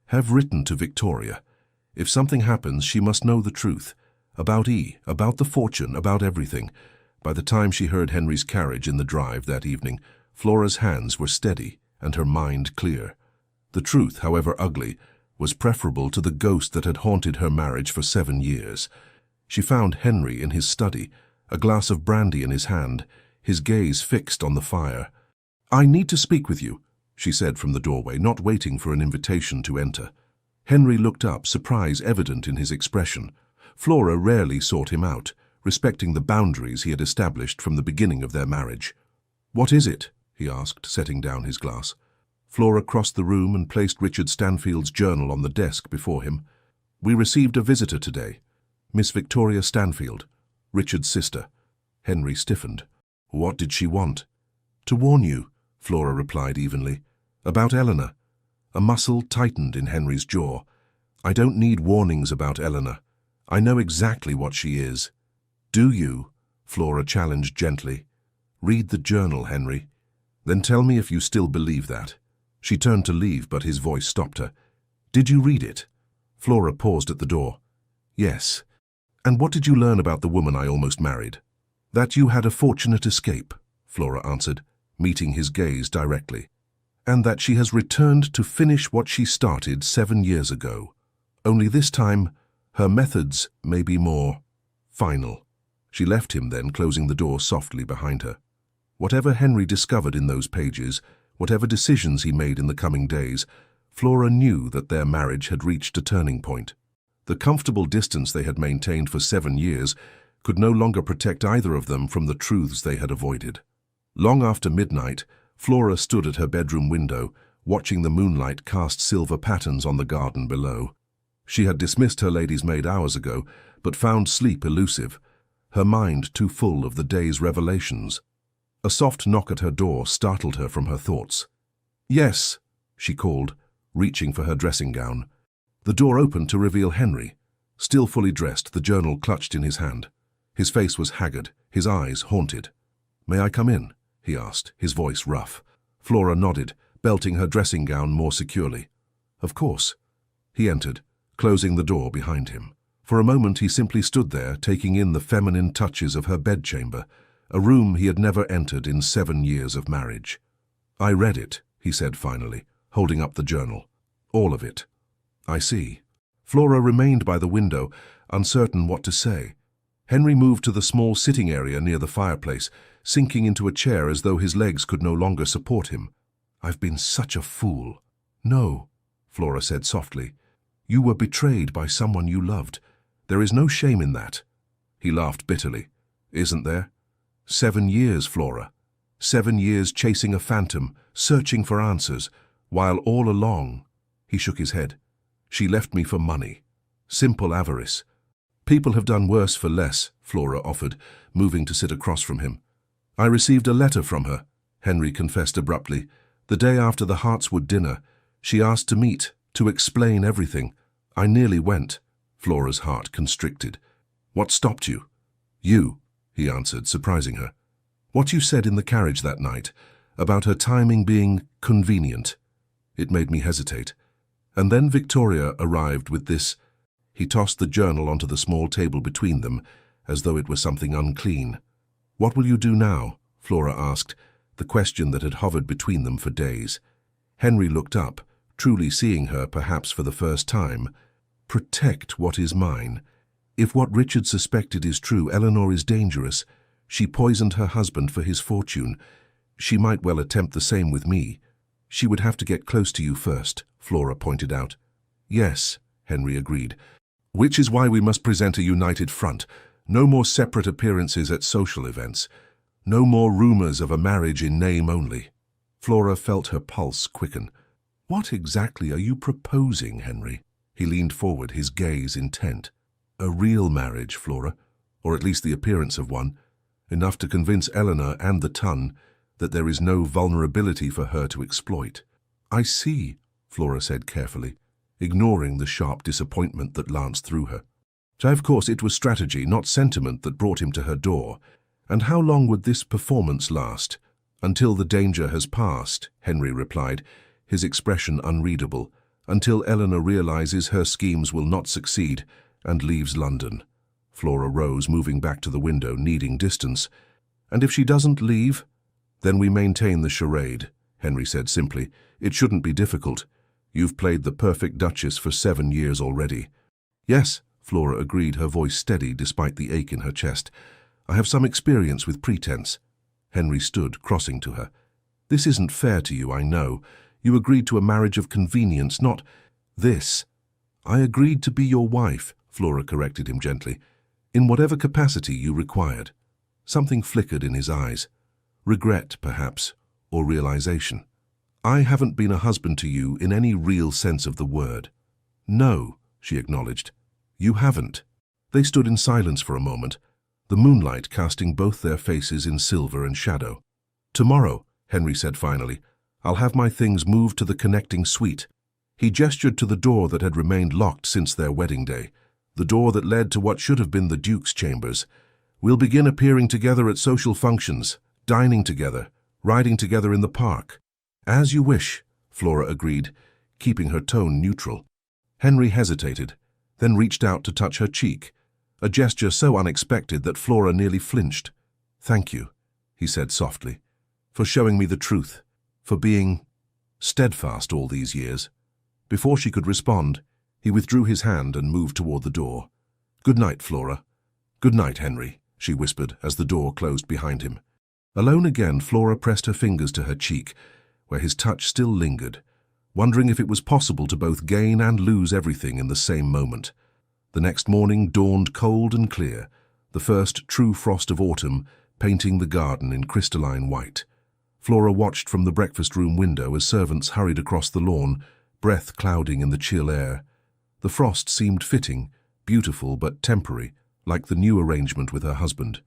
Have written to Victoria. If something happens, she must know the truth. About E, about the fortune, about everything. By the time she heard Henry's carriage in the drive that evening, Flora's hands were steady and her mind clear. The truth, however ugly, was preferable to the ghost that had haunted her marriage for 7 years. She found Henry in his study, a glass of brandy in his hand, his gaze fixed on the fire. "I need to speak with you," she said from the doorway, not waiting for an invitation to enter. Henry looked up, surprise evident in his expression. Flora rarely sought him out, respecting the boundaries he had established from the beginning of their marriage. "What is it?" he asked, setting down his glass. Flora crossed the room and placed Richard Stanfield's journal on the desk before him. "We received a visitor today. Miss Victoria Stanfield, Richard's sister." Henry stiffened. "What did she want?" "To warn you," Flora replied evenly. "About Eleanor." A muscle tightened in Henry's jaw. "I don't need warnings about Eleanor. I know exactly what she is." "Do you?" Flora challenged gently. "Read the journal, Henry. Then tell me if you still believe that." She turned to leave, but his voice stopped her. "Did you read it?" Flora paused at the door. "Yes. And what did you learn about the woman I almost married?" "That you had a fortunate escape," Flora answered. meeting his gaze directly. "And that she has returned to finish what she started 7 years ago. Only this time, her methods may be more final." She left him then, closing the door softly behind her. Whatever Henry discovered in those pages, whatever decisions he made in the coming days, Flora knew that their marriage had reached a turning point. The comfortable distance they had maintained for 7 years could no longer protect either of them from the truths they had avoided. Long after midnight, Flora stood at her bedroom window, watching the moonlight cast silver patterns on the garden below. She had dismissed her lady's maid hours ago, but found sleep elusive, her mind too full of the day's revelations. A soft knock at her door startled her from her thoughts. "Yes," she called, reaching for her dressing gown. The door opened to reveal Henry, still fully dressed, the journal clutched in his hand. His face was haggard, his eyes haunted. "May I come in?" he asked, his voice rough. Flora nodded, belting her dressing gown more securely. "Of course." He entered, closing the door behind him. For a moment he simply stood there, taking in the feminine touches of her bedchamber, a room he had never entered in 7 years of marriage. "I read it," he said finally, holding up the journal. "All of it." "I see." Flora remained by the window, uncertain what to say. Henry moved to the small sitting area near the fireplace, sinking into a chair as though his legs could no longer support him. "I've been such a fool." "No," Flora said softly. "You were betrayed by someone you loved. There is no shame in that." He laughed bitterly. "Isn't there? 7 years, Flora. 7 years chasing a phantom, searching for answers, while all along—" He shook his head. "She left me for money. Simple avarice." "People have done worse for less," Flora offered, moving to sit across from him. "I received a letter from her," Henry confessed abruptly. "The day after the Hartswood dinner, she asked to meet, to explain everything. I nearly went." Flora's heart constricted. "What stopped you?" "You," he answered, surprising her. "What you said in the carriage that night, about her timing being convenient. It made me hesitate. And then Victoria arrived with this—" He tossed the journal onto the small table between them, as though it were something unclean. "What will you do now?" Flora asked, the question that had hovered between them for days. Henry looked up, truly seeing her perhaps for the first time. "Protect what is mine. If what Richard suspected is true, Eleanor is dangerous. She poisoned her husband for his fortune. She might well attempt the same with me. She would have to get close to you first," Flora pointed out. "Yes," Henry agreed. "Which is why we must present a united front. No more separate appearances at social events. No more rumors of a marriage in name only." Flora felt her pulse quicken. "What exactly are you proposing, Henry?" He leaned forward, his gaze intent. "A real marriage, Flora, or at least the appearance of one, enough to convince Eleanor and the ton that there is no vulnerability for her to exploit." "I see," Flora said carefully, ignoring the sharp disappointment that lanced through her. So of course it was strategy, not sentiment, that brought him to her door. "And how long would this performance last?" "Until the danger has passed," Henry replied, his expression unreadable. "Until Eleanor realizes her schemes will not succeed and leaves London." Flora rose, moving back to the window, needing distance. "And if she doesn't leave?" "Then we maintain the charade," Henry said simply. "It shouldn't be difficult. You've played the perfect Duchess for 7 years already." "Yes," Flora agreed, her voice steady despite the ache in her chest. "I have some experience with pretense." Henry stood, crossing to her. "This isn't fair to you, I know. You agreed to a marriage of convenience, not this." "I agreed to be your wife," Flora corrected him gently, "in whatever capacity you required." Something flickered in his eyes. Regret, perhaps, or realization. "I haven't been a husband to you in any real sense of the word." "No," she acknowledged. "You haven't." They stood in silence for a moment, the moonlight casting both their faces in silver and shadow. "Tomorrow," Henry said finally, "I'll have my things moved to the connecting suite." He gestured to the door that had remained locked since their wedding day, the door that led to what should have been the Duke's chambers. "We'll begin appearing together at social functions, dining together, riding together in the park." "As you wish," Flora agreed, keeping her tone neutral. Henry hesitated, then reached out to touch her cheek, a gesture so unexpected that Flora nearly flinched. "Thank you," he said softly. for showing me the truth, for being steadfast all these years. Before she could respond, he withdrew his hand and moved toward the door. "Good night, Flora." "Good night, Henry," she whispered as the door closed behind him. Alone again, Flora pressed her fingers to her cheek, where his touch still lingered, wondering if it was possible to both gain and lose everything in the same moment. The next morning dawned cold and clear, the first true frost of autumn painting the garden in crystalline white. Flora watched from the breakfast room window as servants hurried across the lawn, breath clouding in the chill air. The frost seemed fitting, beautiful but temporary, like the new arrangement with her husband.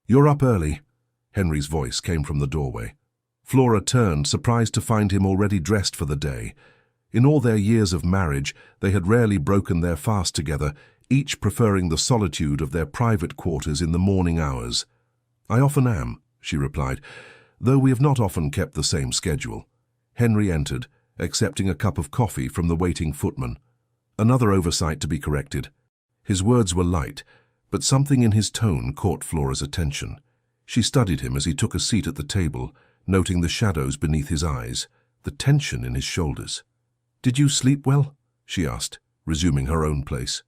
"You're up early," Henry's voice came from the doorway. Flora turned, surprised to find him already dressed for the day. In all their years of marriage, they had rarely broken their fast together, each preferring the solitude of their private quarters in the morning hours. "I often am," she replied, "though we have not often kept the same schedule." Henry entered, accepting a cup of coffee from the waiting footman. Another oversight to be corrected. His words were light, but something in his tone caught Flora's attention. She studied him as he took a seat at the table, noting the shadows beneath his eyes, the tension in his shoulders. "Did you sleep well?" she asked, resuming her own place.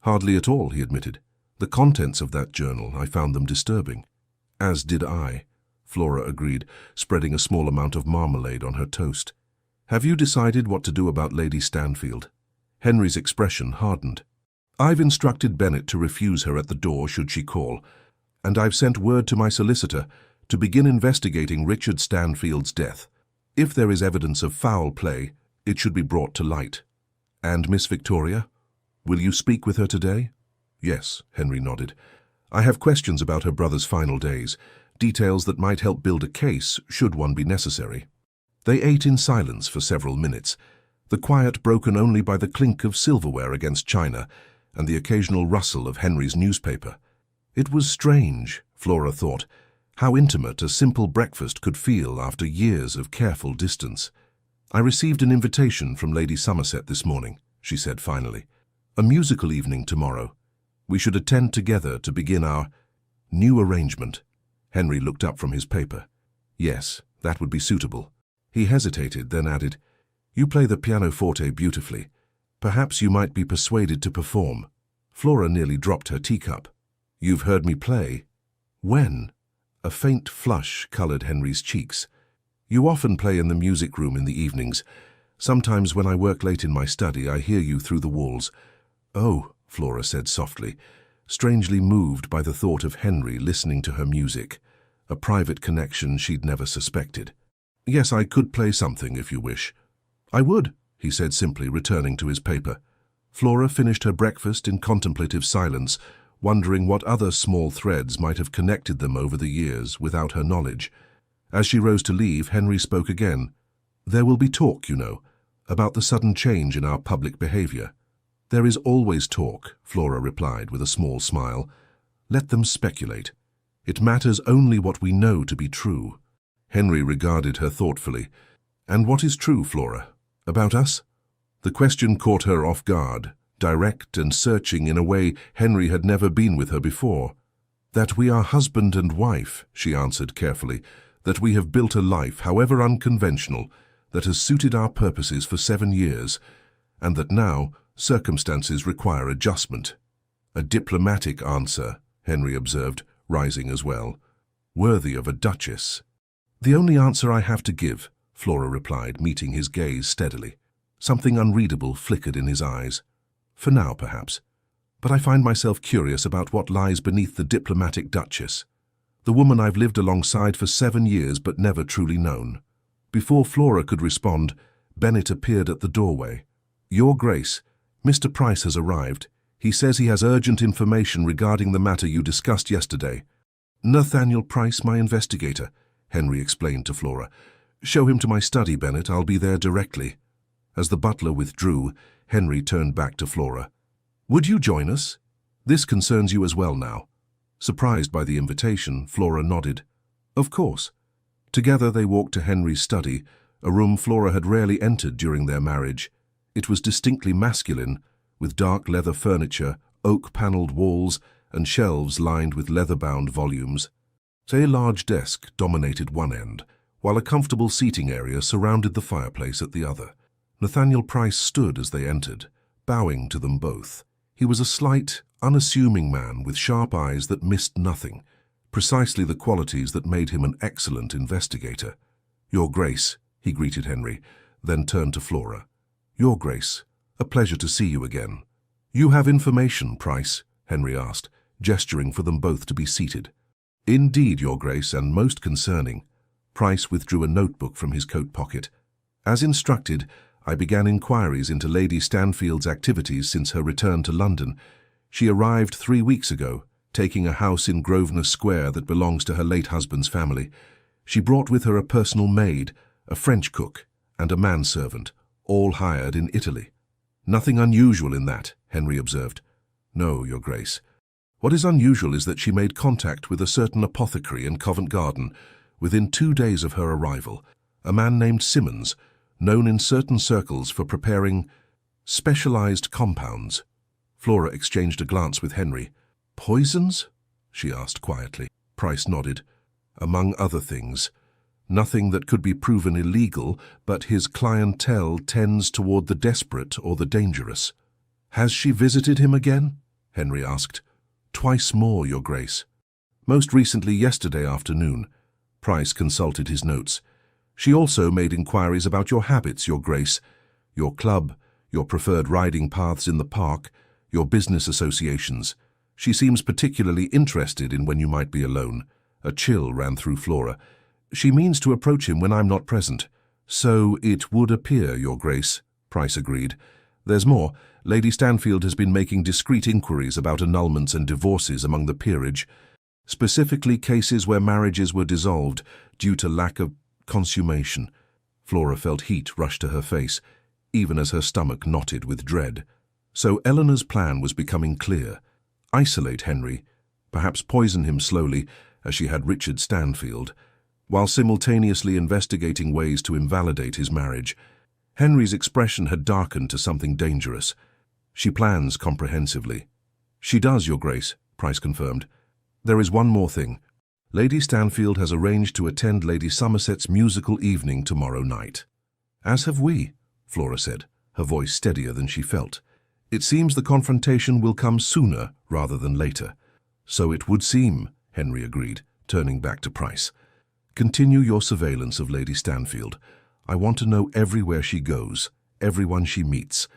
"Hardly at all," he admitted. "The contents of that journal, I found them disturbing." "As did I," Flora agreed, spreading a small amount of marmalade on her toast. "Have you decided what to do about Lady Stanfield?" Henry's expression hardened. "I've instructed Bennet to refuse her at the door should she call, and I've sent word to my solicitor to begin investigating Richard Stanfield's death. If there is evidence of foul play, it should be brought to light." "And Miss Victoria? Will you speak with her today?" "Yes," Henry nodded. "I have questions about her brother's final days, details that might help build a case should one be necessary." They ate in silence for several minutes, the quiet broken only by the clink of silverware against china and the occasional rustle of Henry's newspaper. It was strange, Flora thought, how intimate a simple breakfast could feel after years of careful distance. "I received an invitation from Lady Somerset this morning," she said finally. "A musical evening tomorrow. We should attend together to begin our new arrangement." Henry looked up from his paper. "Yes, that would be suitable." He hesitated, then added, "You play the pianoforte beautifully. Perhaps you might be persuaded to perform." Flora nearly dropped her teacup. "You've heard me play?" "When?" A faint flush colored Henry's cheeks. "You often play in the music room in the evenings. Sometimes when I work late in my study, I hear you through the walls." "Oh," Flora said softly, strangely moved by the thought of Henry listening to her music, a private connection she'd never suspected. "Yes, I could play something if you wish." "I would," he said simply, returning to his paper. Flora finished her breakfast in contemplative silence, wondering what other small threads might have connected them over the years without her knowledge. As she rose to leave, Henry spoke again. "There will be talk, you know, about the sudden change in our public behavior." "There is always talk," Flora replied with a small smile. "Let them speculate. It matters only what we know to be true." Henry regarded her thoughtfully. "And what is true, Flora? About us?" The question caught her off guard, direct and searching in a way Henry had never been with her before. "That we are husband and wife," she answered carefully, "that we have built a life, however unconventional, that has suited our purposes for 7 years, and that now circumstances require adjustment." "A diplomatic answer," Henry observed, rising as well. "Worthy of a duchess." "The only answer I have to give," Flora replied, meeting his gaze steadily. Something unreadable flickered in his eyes. "For now, perhaps. But I find myself curious about what lies beneath the diplomatic duchess, the woman I've lived alongside for 7 years but never truly known." Before Flora could respond, Bennet appeared at the doorway. "Your Grace, Mr. Price has arrived. He says he has urgent information regarding the matter you discussed yesterday." "Nathaniel Price, my investigator," Henry explained to Flora. "Show him to my study, Bennet. I'll be there directly." As the butler withdrew, Henry turned back to Flora. "Would you join us? This concerns you as well now." Surprised by the invitation, Flora nodded. "Of course." Together they walked to Henry's study, a room Flora had rarely entered during their marriage. It was distinctly masculine, with dark leather furniture, oak-paneled walls, and shelves lined with leather-bound volumes. A large desk dominated one end, while a comfortable seating area surrounded the fireplace at the other. Nathaniel Price stood as they entered, bowing to them both. He was a slight, unassuming man with sharp eyes that missed nothing, precisely the qualities that made him an excellent investigator. "Your Grace," he greeted Henry, then turned to Flora. "Your Grace, a pleasure to see you again." "You have information, Price?" Henry asked, gesturing for them both to be seated. "Indeed, Your Grace, and most concerning." Price withdrew a notebook from his coat pocket. "As instructed, I began inquiries into Lady Stanfield's activities since her return to London. She arrived 3 weeks ago, taking a house in Grosvenor Square that belongs to her late husband's family. She brought with her a personal maid, a French cook, and a manservant, all hired in Italy." "Nothing unusual in that," Henry observed. "No, Your Grace. What is unusual is that she made contact with a certain apothecary in Covent Garden within 2 days of her arrival, a man named Simmons, known in certain circles for preparing specialized compounds." Flora exchanged a glance with Henry. "Poisons?" she asked quietly. Price nodded. "Among other things. Nothing that could be proven illegal, but his clientele tends toward the desperate or the dangerous." "Has she visited him again?" Henry asked. "Twice more, Your Grace. Most recently yesterday afternoon." Price consulted his notes. "She also made inquiries about your habits, Your Grace, your club, your preferred riding paths in the park, your business associations. She seems particularly interested in when you might be alone." A chill ran through Flora. "She means to approach him when I'm not present." "So it would appear, Your Grace," Price agreed. "There's more. Lady Stanfield has been making discreet inquiries about annulments and divorces among the peerage, specifically cases where marriages were dissolved due to lack of consummation." Flora felt heat rush to her face, even as her stomach knotted with dread. So Eleanor's plan was becoming clear. Isolate Henry, perhaps poison him slowly, as she had Richard Stanfield, while simultaneously investigating ways to invalidate his marriage. Henry's expression had darkened to something dangerous. "She plans comprehensively." "She does, Your Grace," Price confirmed. "There is one more thing. Lady Stanfield has arranged to attend Lady Somerset's musical evening tomorrow night." "As have we," Flora said, her voice steadier than she felt. "It seems the confrontation will come sooner rather than later." "So it would seem," Henry agreed, turning back to Price. "Continue your surveillance of Lady Stanfield. I want to know everywhere she goes, everyone she meets,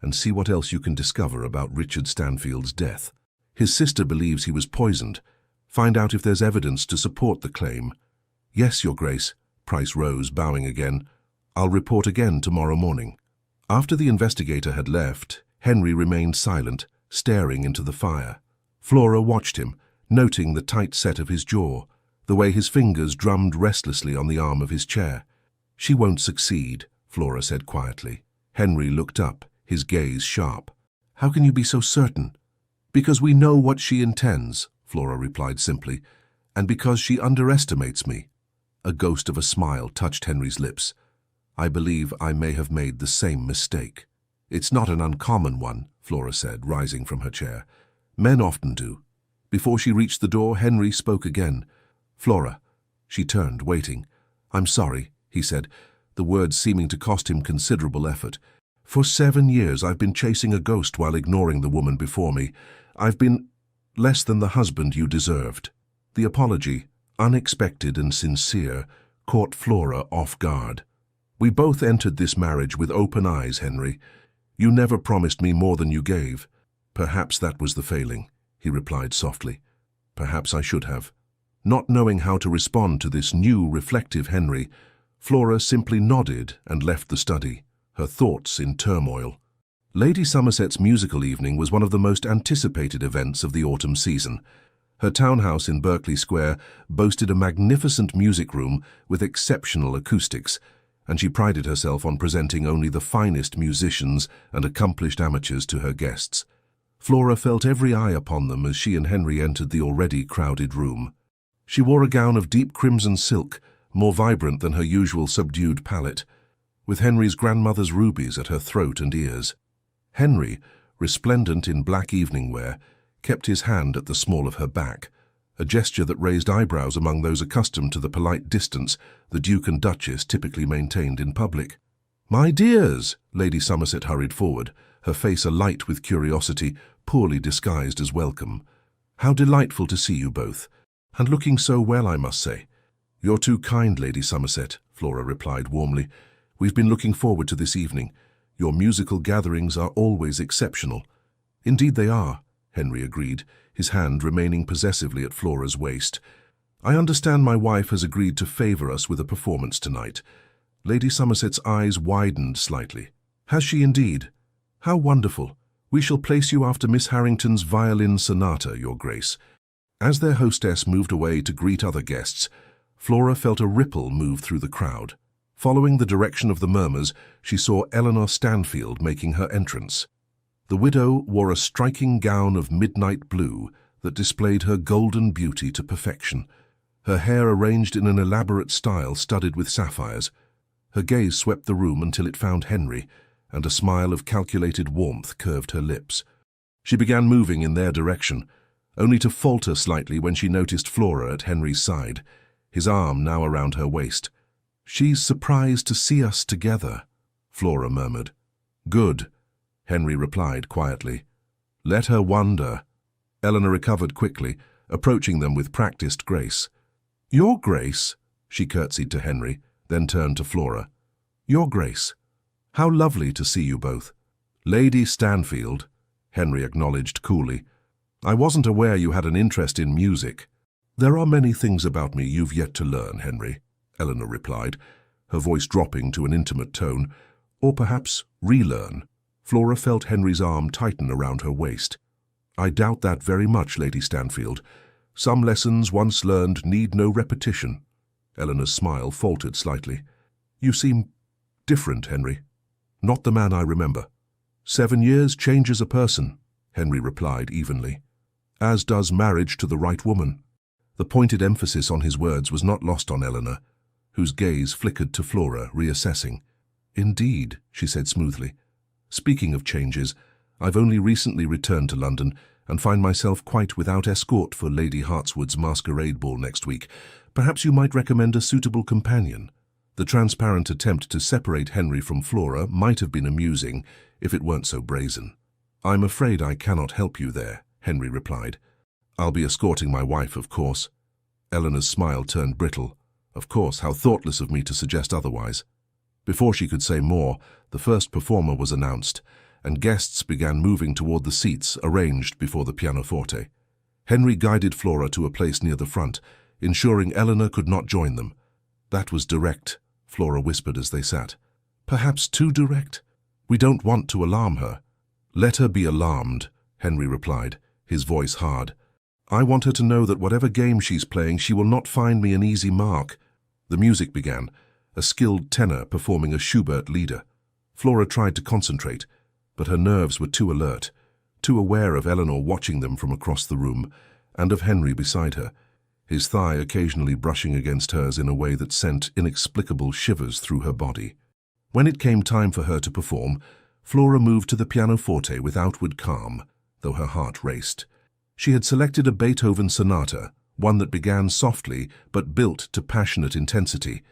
and see what else you can discover about Richard Stanfield's death. His sister believes he was poisoned. Find out if there's evidence to support the claim." "Yes, Your Grace." Price rose, bowing again. "I'll report again tomorrow morning." After the investigator had left, Henry remained silent, staring into the fire. Flora watched him, noting the tight set of his jaw, the way his fingers drummed restlessly on the arm of his chair. "She won't succeed," Flora said quietly. Henry looked up, his gaze sharp. "How can you be so certain?" "Because we know what she intends," Flora replied simply, "and because she underestimates me." A ghost of a smile touched Henry's lips. "I believe I may have made the same mistake." "It's not an uncommon one," Flora said, rising from her chair. "Men often do." Before she reached the door, Henry spoke again. "Flora." She turned, waiting. "I'm sorry," he said, the words seeming to cost him considerable effort. "For 7 years I've been chasing a ghost while ignoring the woman before me. I've been less than the husband you deserved." The apology, unexpected and sincere, caught Flora off guard. "We both entered this marriage with open eyes, Henry. You never promised me more than you gave." "Perhaps that was the failing," he replied softly. "Perhaps I should have." Not knowing how to respond to this new, reflective Henry, Flora simply nodded and left the study, her thoughts in turmoil. Lady Somerset's musical evening was one of the most anticipated events of the autumn season. Her townhouse in Berkeley Square boasted a magnificent music room with exceptional acoustics, and she prided herself on presenting only the finest musicians and accomplished amateurs to her guests. Flora felt every eye upon them as she and Henry entered the already crowded room. She wore a gown of deep crimson silk, more vibrant than her usual subdued palette, with Henry's grandmother's rubies at her throat and ears. Henry, resplendent in black evening wear, kept his hand at the small of her back, a gesture that raised eyebrows among those accustomed to the polite distance the Duke and Duchess typically maintained in public. "My dears," Lady Somerset hurried forward, her face alight with curiosity, poorly disguised as welcome. "How delightful to see you both. And looking so well, I must say." "You're too kind, Lady Somerset," Flora replied warmly. "We've been looking forward to this evening. Your musical gatherings are always exceptional." "Indeed they are," Henry agreed, his hand remaining possessively at Flora's waist. "I understand my wife has agreed to favour us with a performance tonight." Lady Somerset's eyes widened slightly. "Has she indeed? How wonderful. We shall place you after Miss Harrington's violin sonata, Your Grace." As their hostess moved away to greet other guests, Flora felt a ripple move through the crowd. Following the direction of the murmurs, she saw Eleanor Stanfield making her entrance. The widow wore a striking gown of midnight blue that displayed her golden beauty to perfection, her hair arranged in an elaborate style studded with sapphires. Her gaze swept the room until it found Henry, and a smile of calculated warmth curved her lips. She began moving in their direction, only to falter slightly when she noticed Flora at Henry's side, his arm now around her waist. "She's surprised to see us together," Flora murmured. "Good," Henry replied quietly. "Let her wonder." Eleanor recovered quickly, approaching them with practiced grace. "Your Grace," she curtsied to Henry, then turned to Flora. "Your Grace. How lovely to see you both." "Lady Stanfield," Henry acknowledged coolly. "I wasn't aware you had an interest in music." "There are many things about me you've yet to learn, Henry," Eleanor replied, her voice dropping to an intimate tone. "Or perhaps relearn." Flora felt Henry's arm tighten around her waist. "I doubt that very much, Lady Stanfield. Some lessons once learned need no repetition." Eleanor's smile faltered slightly. "You seem different, Henry. Not the man I remember." 7 years changes a person," Henry replied evenly. "As does marriage to the right woman." The pointed emphasis on his words was not lost on Eleanor, whose gaze flickered to Flora, reassessing. "Indeed," she said smoothly. "Speaking of changes, I've only recently returned to London and find myself quite without escort for Lady Hartswood's masquerade ball next week. Perhaps you might recommend a suitable companion." The transparent attempt to separate Henry from Flora might have been amusing if it weren't so brazen. "I'm afraid I cannot help you there," Henry replied. "I'll be escorting my wife, of course." Eleanor's smile turned brittle. Of course, how thoughtless of me to suggest otherwise. Before she could say more, the first performer was announced, and guests began moving toward the seats arranged before the pianoforte. Henry guided Flora to a place near the front, ensuring Eleanor could not join them. "That was direct," Flora whispered as they sat. "Perhaps too direct? We don't want to alarm her." "Let her be alarmed," Henry replied, his voice hard. "I want her to know that whatever game she's playing, she will not find me an easy mark." The music began, a skilled tenor performing a Schubert lieder. Flora tried to concentrate, but her nerves were too alert, too aware of Eleanor watching them from across the room, and of Henry beside her, his thigh occasionally brushing against hers in a way that sent inexplicable shivers through her body. When it came time for her to perform, Flora moved to the pianoforte with outward calm, though her heart raced. She had selected a Beethoven sonata, one that began softly but built to passionate intensity,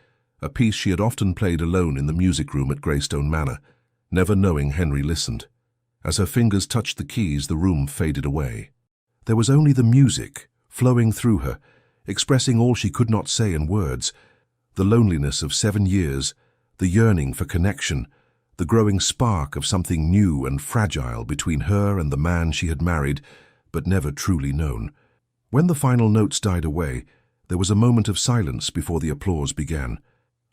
a piece she had often played alone in the music room at Greystone Manor, never knowing Henry listened. As her fingers touched the keys, the room faded away. There was only the music, flowing through her, expressing all she could not say in words, the loneliness of 7 years, the yearning for connection, the growing spark of something new and fragile between her and the man she had married, but never truly known. When the final notes died away, there was a moment of silence before the applause began.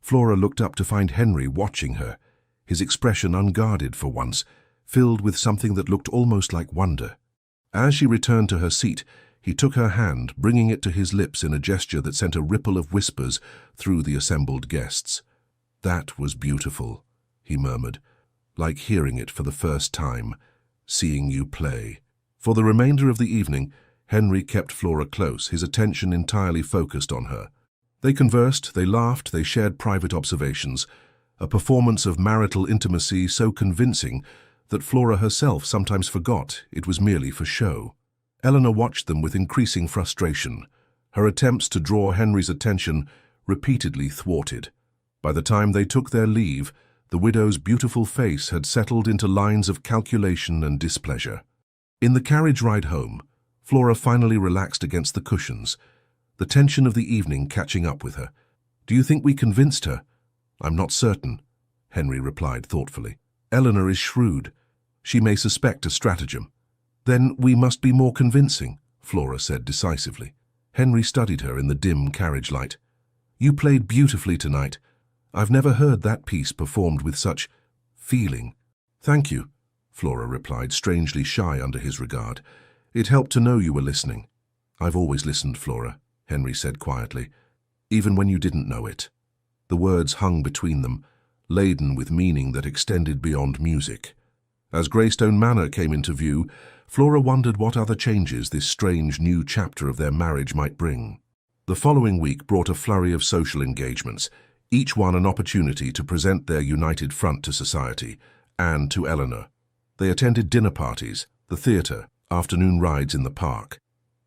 Flora looked up to find Henry watching her, his expression unguarded for once, filled with something that looked almost like wonder. As she returned to her seat, he took her hand, bringing it to his lips in a gesture that sent a ripple of whispers through the assembled guests. "That was beautiful," he murmured, like hearing it for the first time, "seeing you play." For the remainder of the evening, Henry kept Flora close, his attention entirely focused on her. They conversed, they laughed, they shared private observations, a performance of marital intimacy so convincing that Flora herself sometimes forgot it was merely for show. Eleanor watched them with increasing frustration, her attempts to draw Henry's attention repeatedly thwarted. By the time they took their leave, the widow's beautiful face had settled into lines of calculation and displeasure. In the carriage ride home, Flora finally relaxed against the cushions, the tension of the evening catching up with her. "Do you think we convinced her?" "I'm not certain," Henry replied thoughtfully. "Eleanor is shrewd. She may suspect a stratagem." "Then we must be more convincing," Flora said decisively. Henry studied her in the dim carriage light. "You played beautifully tonight. I've never heard that piece performed with such feeling." "Thank you," Flora replied, strangely shy under his regard. "It helped to know you were listening." "I've always listened, Flora," Henry said quietly, "even when you didn't know it." The words hung between them, laden with meaning that extended beyond music. As Greystone Manor came into view, Flora wondered what other changes this strange new chapter of their marriage might bring. The following week brought a flurry of social engagements, each one an opportunity to present their united front to society and to Eleanor. They attended dinner parties, the theatre, afternoon rides in the park.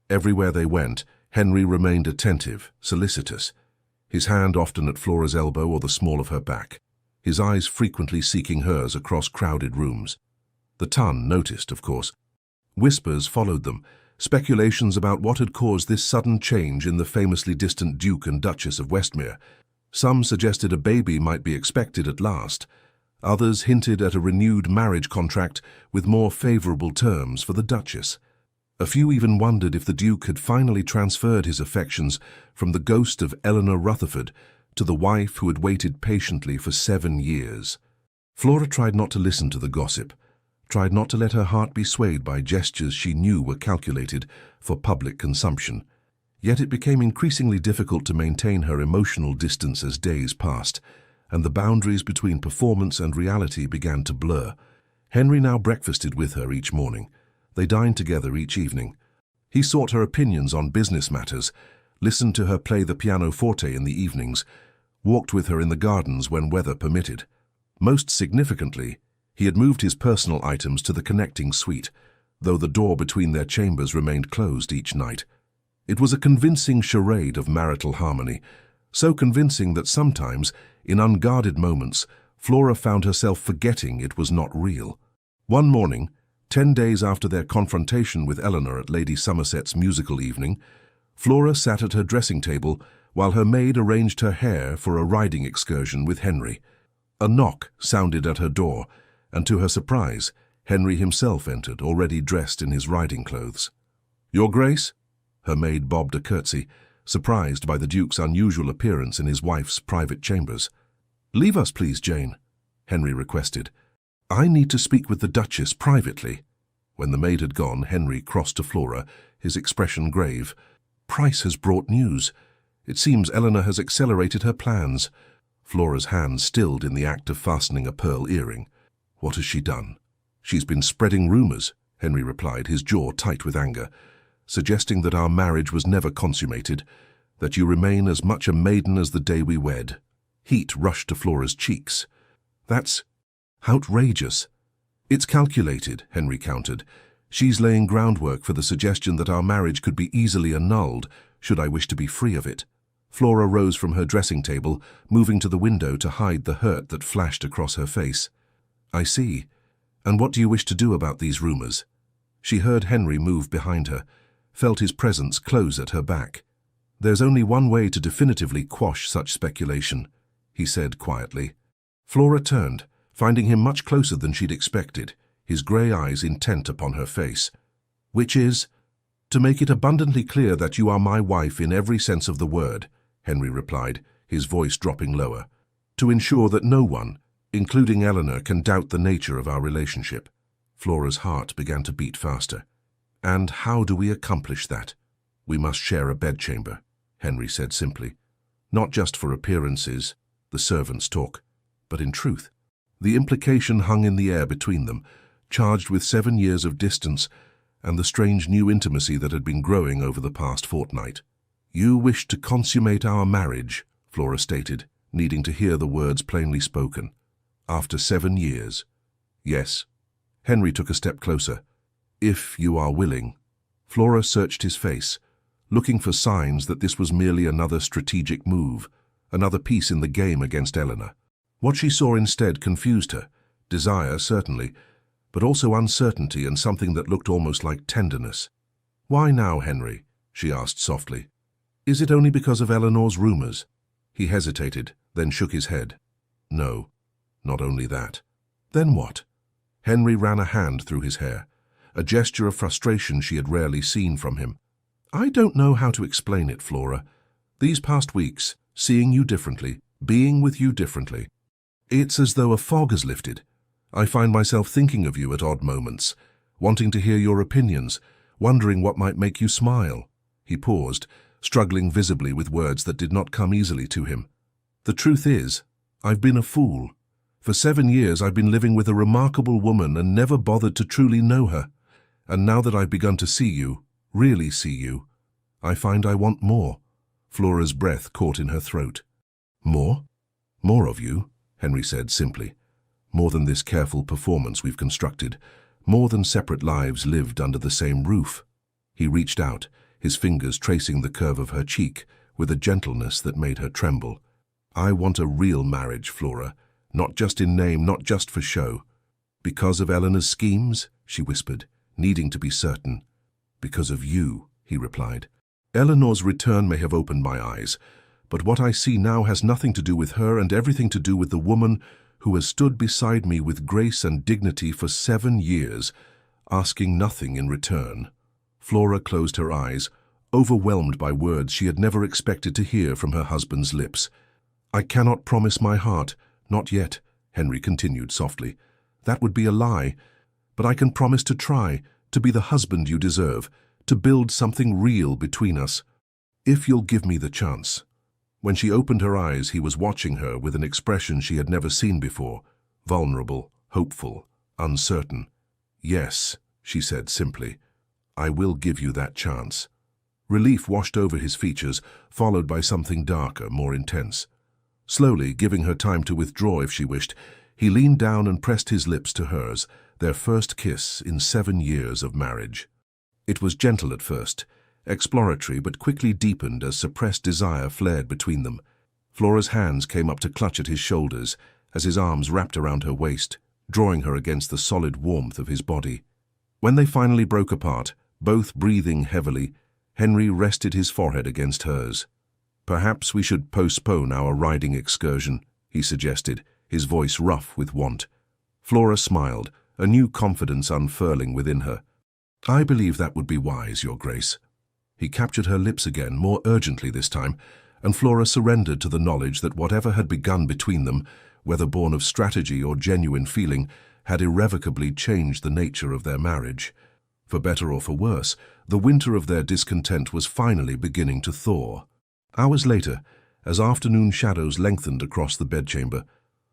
Everywhere they went, Henry remained attentive, solicitous, his hand often at Flora's elbow or the small of her back, his eyes frequently seeking hers across crowded rooms. The Tun noticed, of course. Whispers followed them, speculations about what had caused this sudden change in the famously distant Duke and Duchess of Westmere. Some suggested a baby might be expected at last. Others hinted at a renewed marriage contract with more favourable terms for the Duchess. A few even wondered if the Duke had finally transferred his affections from the ghost of Eleanor Rutherford to the wife who had waited patiently for 7 years. Flora tried not to listen to the gossip, tried not to let her heart be swayed by gestures she knew were calculated for public consumption. Yet it became increasingly difficult to maintain her emotional distance as days passed, and the boundaries between performance and reality began to blur. Henry now breakfasted with her each morning. They dined together each evening. He sought her opinions on business matters, listened to her play the pianoforte in the evenings, walked with her in the gardens when weather permitted. Most significantly, he had moved his personal items to the connecting suite, though the door between their chambers remained closed each night. It was a convincing charade of marital harmony, so convincing that sometimes, in unguarded moments, Flora found herself forgetting it was not real. One morning, 10 days after their confrontation with Eleanor at Lady Somerset's musical evening, Flora sat at her dressing table while her maid arranged her hair for a riding excursion with Henry. A knock sounded at her door, and to her surprise, Henry himself entered, already dressed in his riding clothes. "Your Grace?" Her maid bobbed a curtsy, surprised by the Duke's unusual appearance in his wife's private chambers. "Leave us, please, Jane," Henry requested. "I need to speak with the Duchess privately." When the maid had gone, Henry crossed to Flora, his expression grave. "Price has brought news. It seems Eleanor has accelerated her plans." Flora's hand stilled in the act of fastening a pearl earring. "What has she done?" "She's been spreading rumours," Henry replied, his jaw tight with anger, "suggesting that our marriage was never consummated, that you remain as much a maiden as the day we wed." Heat rushed to Flora's cheeks. "That's outrageous." "It's calculated," Henry countered. "She's laying groundwork for the suggestion that our marriage could be easily annulled, should I wish to be free of it." Flora rose from her dressing table, moving to the window to hide the hurt that flashed across her face. "I see. And what do you wish to do about these rumours?" She heard Henry move behind her, felt his presence close at her back. "There's only one way to definitively quash such speculation," he said quietly. Flora turned, finding him much closer than she'd expected, his grey eyes intent upon her face. "Which is?" "To make it abundantly clear that you are my wife in every sense of the word," Henry replied, his voice dropping lower. "To ensure that no one, including Eleanor, can doubt the nature of our relationship." Flora's heart began to beat faster. "And how do we accomplish that?" "We must share a bedchamber," Henry said simply. "Not just for appearances, the servants' talk, but in truth." The implication hung in the air between them, charged with 7 years of distance and the strange new intimacy that had been growing over the past fortnight. "You wish to consummate our marriage," Flora stated, needing to hear the words plainly spoken. "After 7 years." "Yes." Henry took a step closer. "If you are willing." Flora searched his face, looking for signs that this was merely another strategic move, another piece in the game against Eleanor. What she saw instead confused her. Desire, certainly, but also uncertainty and something that looked almost like tenderness. "Why now, Henry?" she asked softly. "Is it only because of Eleanor's rumors?" He hesitated, then shook his head. "No, not only that." "Then what?" Henry ran a hand through his hair, a gesture of frustration she had rarely seen from him. "I don't know how to explain it, Flora. These past weeks, seeing you differently, being with you differently, it's as though a fog has lifted. I find myself thinking of you at odd moments, wanting to hear your opinions, wondering what might make you smile." He paused, struggling visibly with words that did not come easily to him. "The truth is, I've been a fool. For 7 years I've been living with a remarkable woman and never bothered to truly know her. And now that I've begun to see you, really see you, I find I want more." Flora's breath caught in her throat. "More? More of you," Henry said simply. "More than this careful performance we've constructed. More than separate lives lived under the same roof." He reached out, his fingers tracing the curve of her cheek with a gentleness that made her tremble. "I want a real marriage, Flora, not just in name, not just for show." "Because of Eleanor's schemes?" she whispered, needing to be certain. "Because of you," he replied. "Eleanor's return may have opened my eyes, but what I see now has nothing to do with her and everything to do with the woman who has stood beside me with grace and dignity for 7 years, asking nothing in return." Flora closed her eyes, overwhelmed by words she had never expected to hear from her husband's lips. "I cannot promise my heart, not yet," Henry continued softly. "That would be a lie. But I can promise to try, to be the husband you deserve, to build something real between us. If you'll give me the chance." When she opened her eyes, he was watching her with an expression she had never seen before, vulnerable, hopeful, uncertain. "Yes," she said simply, "I will give you that chance." Relief washed over his features, followed by something darker, more intense. Slowly, giving her time to withdraw if she wished, he leaned down and pressed his lips to hers, their first kiss in 7 years of marriage. It was gentle at first, exploratory but quickly deepened as suppressed desire flared between them. Flora's hands came up to clutch at his shoulders as his arms wrapped around her waist, drawing her against the solid warmth of his body. When they finally broke apart, both breathing heavily, Henry rested his forehead against hers. "Perhaps we should postpone our riding excursion," he suggested, his voice rough with want. Flora smiled, a new confidence unfurling within her. "I believe that would be wise, Your Grace." He captured her lips again, more urgently this time, and Flora surrendered to the knowledge that whatever had begun between them, whether born of strategy or genuine feeling, had irrevocably changed the nature of their marriage. For better or for worse, the winter of their discontent was finally beginning to thaw. Hours later, as afternoon shadows lengthened across the bedchamber,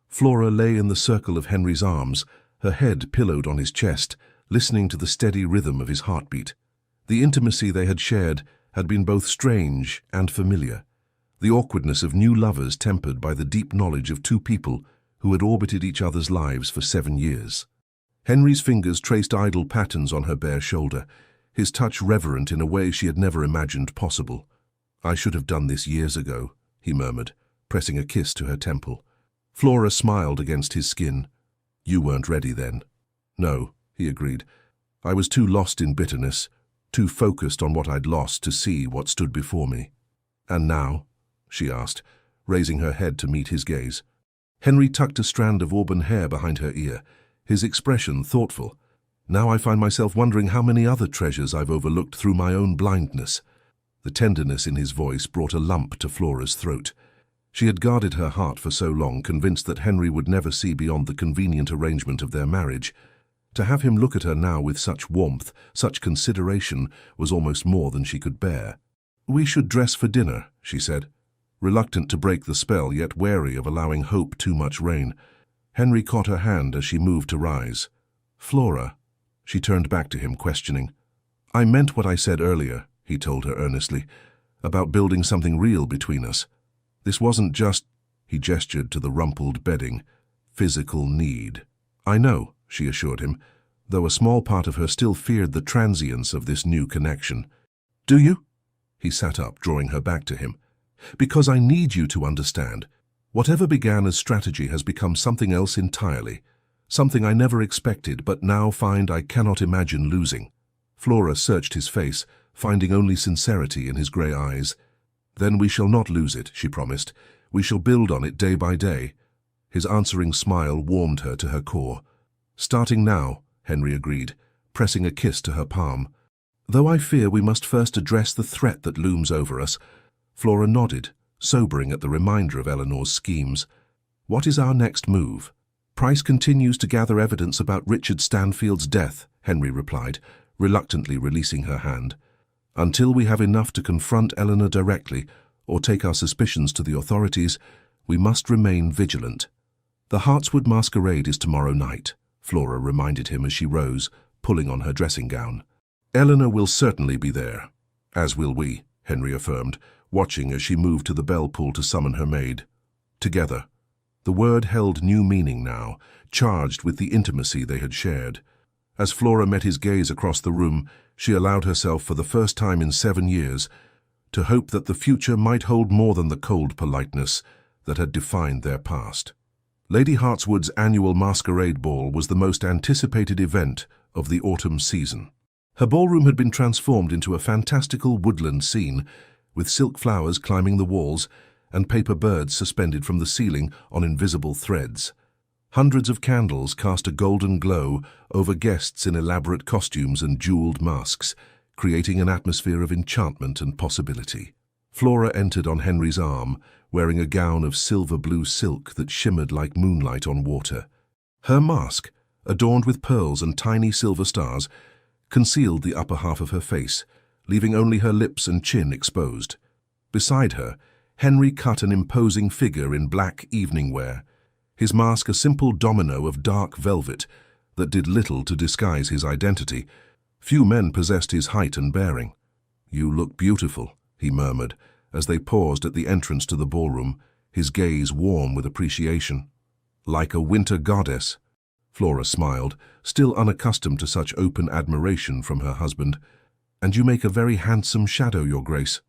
Flora lay in the circle of Henry's arms, her head pillowed on his chest, listening to the steady rhythm of his heartbeat. The intimacy they had shared had been both strange and familiar, the awkwardness of new lovers tempered by the deep knowledge of two people who had orbited each other's lives for 7 years. Henry's fingers traced idle patterns on her bare shoulder, his touch reverent in a way she had never imagined possible. "I should have done this years ago," he murmured, pressing a kiss to her temple. Flora smiled against his skin. "You weren't ready then." "No," he agreed. "I was too lost in bitterness, too focused on what I'd lost to see what stood before me." "And now?" she asked, raising her head to meet his gaze. Henry tucked a strand of auburn hair behind her ear, his expression thoughtful. "Now I find myself wondering how many other treasures I've overlooked through my own blindness." The tenderness in his voice brought a lump to Flora's throat. She had guarded her heart for so long, convinced that Henry would never see beyond the convenient arrangement of their marriage. To have him look at her now with such warmth, such consideration, was almost more than she could bear. "We should dress for dinner," she said, reluctant to break the spell, yet wary of allowing hope too much reign. Henry caught her hand as she moved to rise. "Flora," she turned back to him, questioning. "I meant what I said earlier," he told her earnestly, "about building something real between us. This wasn't just," he gestured to the rumpled bedding, "physical need." "I know," she assured him, though a small part of her still feared the transience of this new connection. "Do you?" He sat up, drawing her back to him. "Because I need you to understand. Whatever began as strategy has become something else entirely. Something I never expected, but now find I cannot imagine losing." Flora searched his face, finding only sincerity in his grey eyes. "Then we shall not lose it," she promised. "We shall build on it day by day." His answering smile warmed her to her core. "Starting now," Henry agreed, pressing a kiss to her palm. "Though I fear we must first address the threat that looms over us." Flora nodded, sobering at the reminder of Eleanor's schemes. "What is our next move?" "Price continues to gather evidence about Richard Stanfield's death," Henry replied, reluctantly releasing her hand. "Until we have enough to confront Eleanor directly or take our suspicions to the authorities, we must remain vigilant." "The Hartswood masquerade is tomorrow night," Flora reminded him as she rose, pulling on her dressing gown. "Eleanor will certainly be there." "As will we," Henry affirmed, watching as she moved to the bell pull to summon her maid. Together. The word held new meaning now, charged with the intimacy they had shared. As Flora met his gaze across the room, she allowed herself for the first time in 7 years to hope that the future might hold more than the cold politeness that had defined their past. Lady Hartswood's annual masquerade ball was the most anticipated event of the autumn season. Her ballroom had been transformed into a fantastical woodland scene, with silk flowers climbing the walls and paper birds suspended from the ceiling on invisible threads. Hundreds of candles cast a golden glow over guests in elaborate costumes and jeweled masks, creating an atmosphere of enchantment and possibility. Flora entered on Henry's arm, wearing a gown of silver-blue silk that shimmered like moonlight on water. Her mask, adorned with pearls and tiny silver stars, concealed the upper half of her face, leaving only her lips and chin exposed. Beside her, Henry cut an imposing figure in black evening wear, his mask a simple domino of dark velvet that did little to disguise his identity. Few men possessed his height and bearing. "You look beautiful," he murmured, as they paused at the entrance to the ballroom, his gaze warm with appreciation. "Like a winter goddess." Flora smiled, still unaccustomed to such open admiration from her husband. "And you make a very handsome shadow, Your Grace."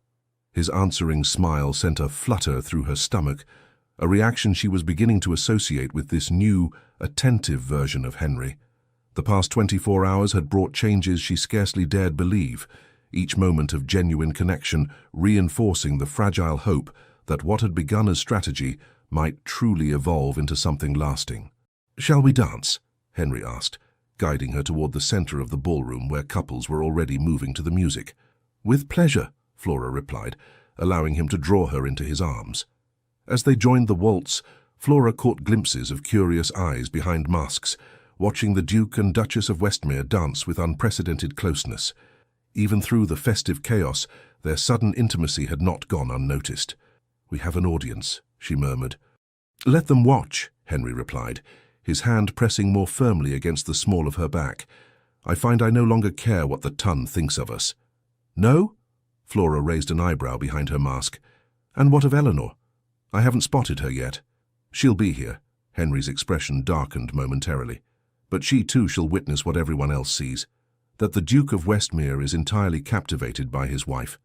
His answering smile sent a flutter through her stomach, a reaction she was beginning to associate with this new, attentive version of Henry. The past 24 hours had brought changes she scarcely dared believe, each moment of genuine connection reinforcing the fragile hope that what had begun as strategy might truly evolve into something lasting. "Shall we dance?" Henry asked, guiding her toward the center of the ballroom where couples were already moving to the music. "With pleasure," Flora replied, allowing him to draw her into his arms. As they joined the waltz, Flora caught glimpses of curious eyes behind masks, watching the Duke and Duchess of Westmere dance with unprecedented closeness. Even through the festive chaos, their sudden intimacy had not gone unnoticed. "We have an audience," she murmured. "Let them watch," Henry replied, his hand pressing more firmly against the small of her back. "I find I no longer care what the ton thinks of us." "No?" Flora raised an eyebrow behind her mask. "And what of Eleanor? I haven't spotted her yet." "She'll be here." Henry's expression darkened momentarily. "But she too shall witness what everyone else sees, that the Duke of Westmere is entirely captivated by his wife."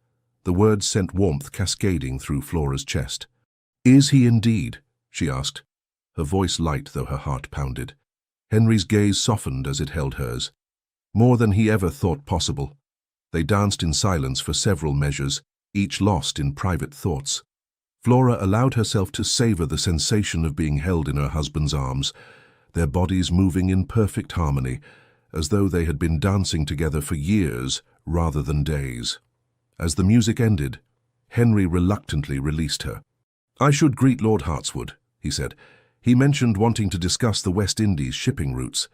The words sent warmth cascading through Flora's chest. "Is he indeed?" she asked, her voice light though her heart pounded. Henry's gaze softened as it held hers. More than he ever thought possible. They danced in silence for several measures, each lost in private thoughts. Flora allowed herself to savor the sensation of being held in her husband's arms, their bodies moving in perfect harmony, as though they had been dancing together for years rather than days. As the music ended, Henry reluctantly released her. "I should greet Lord Hartswood," he said. "He mentioned wanting to discuss the West Indies shipping routes."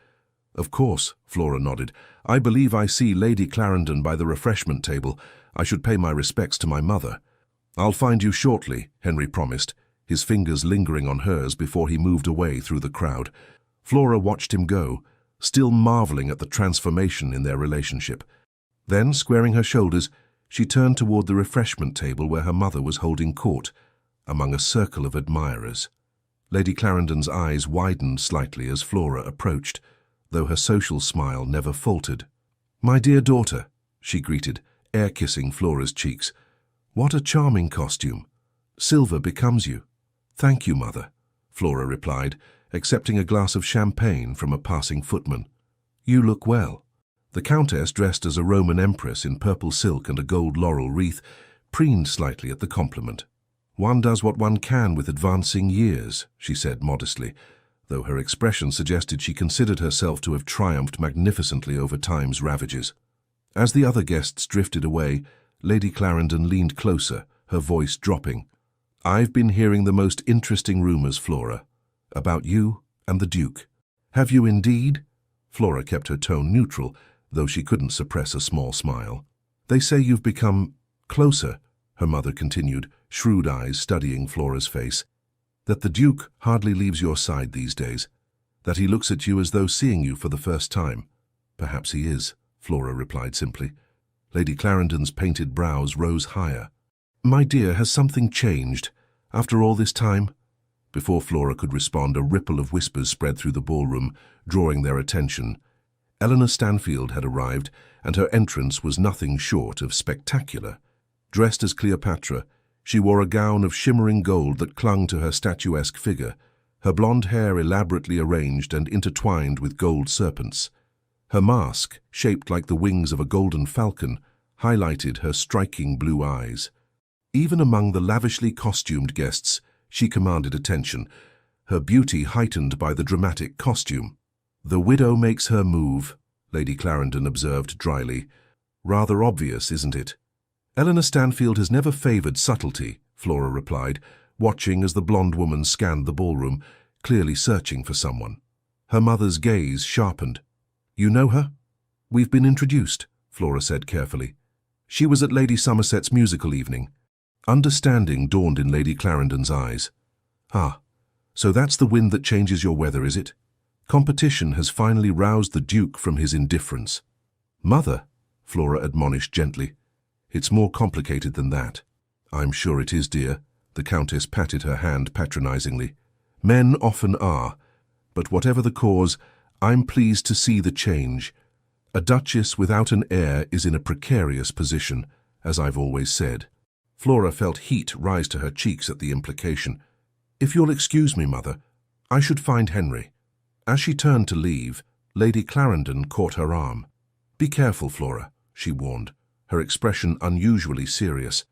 "Of course," Flora nodded. "I believe I see Lady Clarendon by the refreshment table. I should pay my respects to my mother." "I'll find you shortly," Henry promised, his fingers lingering on hers before he moved away through the crowd. Flora watched him go, still marveling at the transformation in their relationship. Then, squaring her shoulders, she turned toward the refreshment table where her mother was holding court, among a circle of admirers. Lady Clarendon's eyes widened slightly as Flora approached, though her social smile never faltered. "My dear daughter," she greeted, air-kissing Flora's cheeks. What a charming costume. Silver becomes you. Thank you, Mother, Flora replied, accepting a glass of champagne from a passing footman. You look well. The Countess, dressed as a Roman empress in purple silk and a gold laurel wreath, preened slightly at the compliment. One does what one can with advancing years, she said modestly, though her expression suggested she considered herself to have triumphed magnificently over time's ravages. As the other guests drifted away, Lady Clarendon leaned closer, her voice dropping. I've been hearing the most interesting rumours, Flora, about you and the Duke. Have you indeed? Flora kept her tone neutral, though she couldn't suppress a small smile. They say you've become closer, her mother continued, shrewd eyes studying Flora's face. That the Duke hardly leaves your side these days. That he looks at you as though seeing you for the first time. Perhaps he is, Flora replied simply. Lady Clarendon's painted brows rose higher. My dear, has something changed? After all this time? Before Flora could respond, a ripple of whispers spread through the ballroom, drawing their attention. Eleanor Stanfield had arrived, and her entrance was nothing short of spectacular. Dressed as Cleopatra, she wore a gown of shimmering gold that clung to her statuesque figure, her blonde hair elaborately arranged and intertwined with gold serpents. Her mask, shaped like the wings of a golden falcon, highlighted her striking blue eyes. Even among the lavishly costumed guests, she commanded attention, her beauty heightened by the dramatic costume. The widow makes her move, Lady Clarendon observed dryly. Rather obvious, isn't it? Eleanor Stanfield has never favoured subtlety, Flora replied, watching as the blonde woman scanned the ballroom, clearly searching for someone. Her mother's gaze sharpened. You know her? We've been introduced, Flora said carefully. She was at Lady Somerset's musical evening. Understanding dawned in Lady Clarendon's eyes. Ah, so that's the wind that changes your weather, is it? Competition has finally roused the Duke from his indifference. Mother, Flora admonished gently. It's more complicated than that. I'm sure it is, dear. The Countess patted her hand patronizingly. Men often are, but whatever the cause, I'm pleased to see the change. A duchess without an heir is in a precarious position, as I've always said. Flora felt heat rise to her cheeks at the implication. If you'll excuse me, Mother, I should find Henry. As she turned to leave, Lady Clarendon caught her arm. Be careful, Flora, she warned, her expression unusually serious.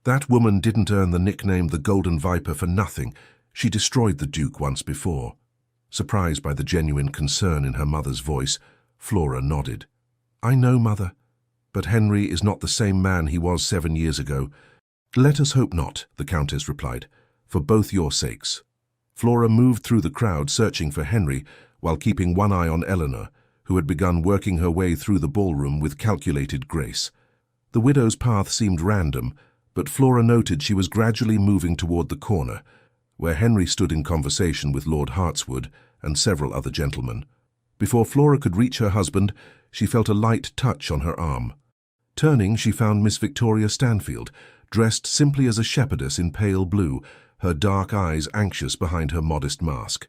That woman didn't earn the nickname the Golden Viper for nothing. She destroyed the Duke once before. Surprised by the genuine concern in her mother's voice, Flora nodded. I know, Mother, but Henry is not the same man he was 7 years ago. Let us hope not, the Countess replied, for both your sakes. Flora moved through the crowd searching for Henry while keeping one eye on Eleanor, who had begun working her way through the ballroom with calculated grace. The widow's path seemed random, but Flora noted she was gradually moving toward the corner, where Henry stood in conversation with Lord Hartswood and several other gentlemen. Before Flora could reach her husband, she felt a light touch on her arm. Turning, she found Miss Victoria Stanfield, dressed simply as a shepherdess in pale blue, her dark eyes anxious behind her modest mask.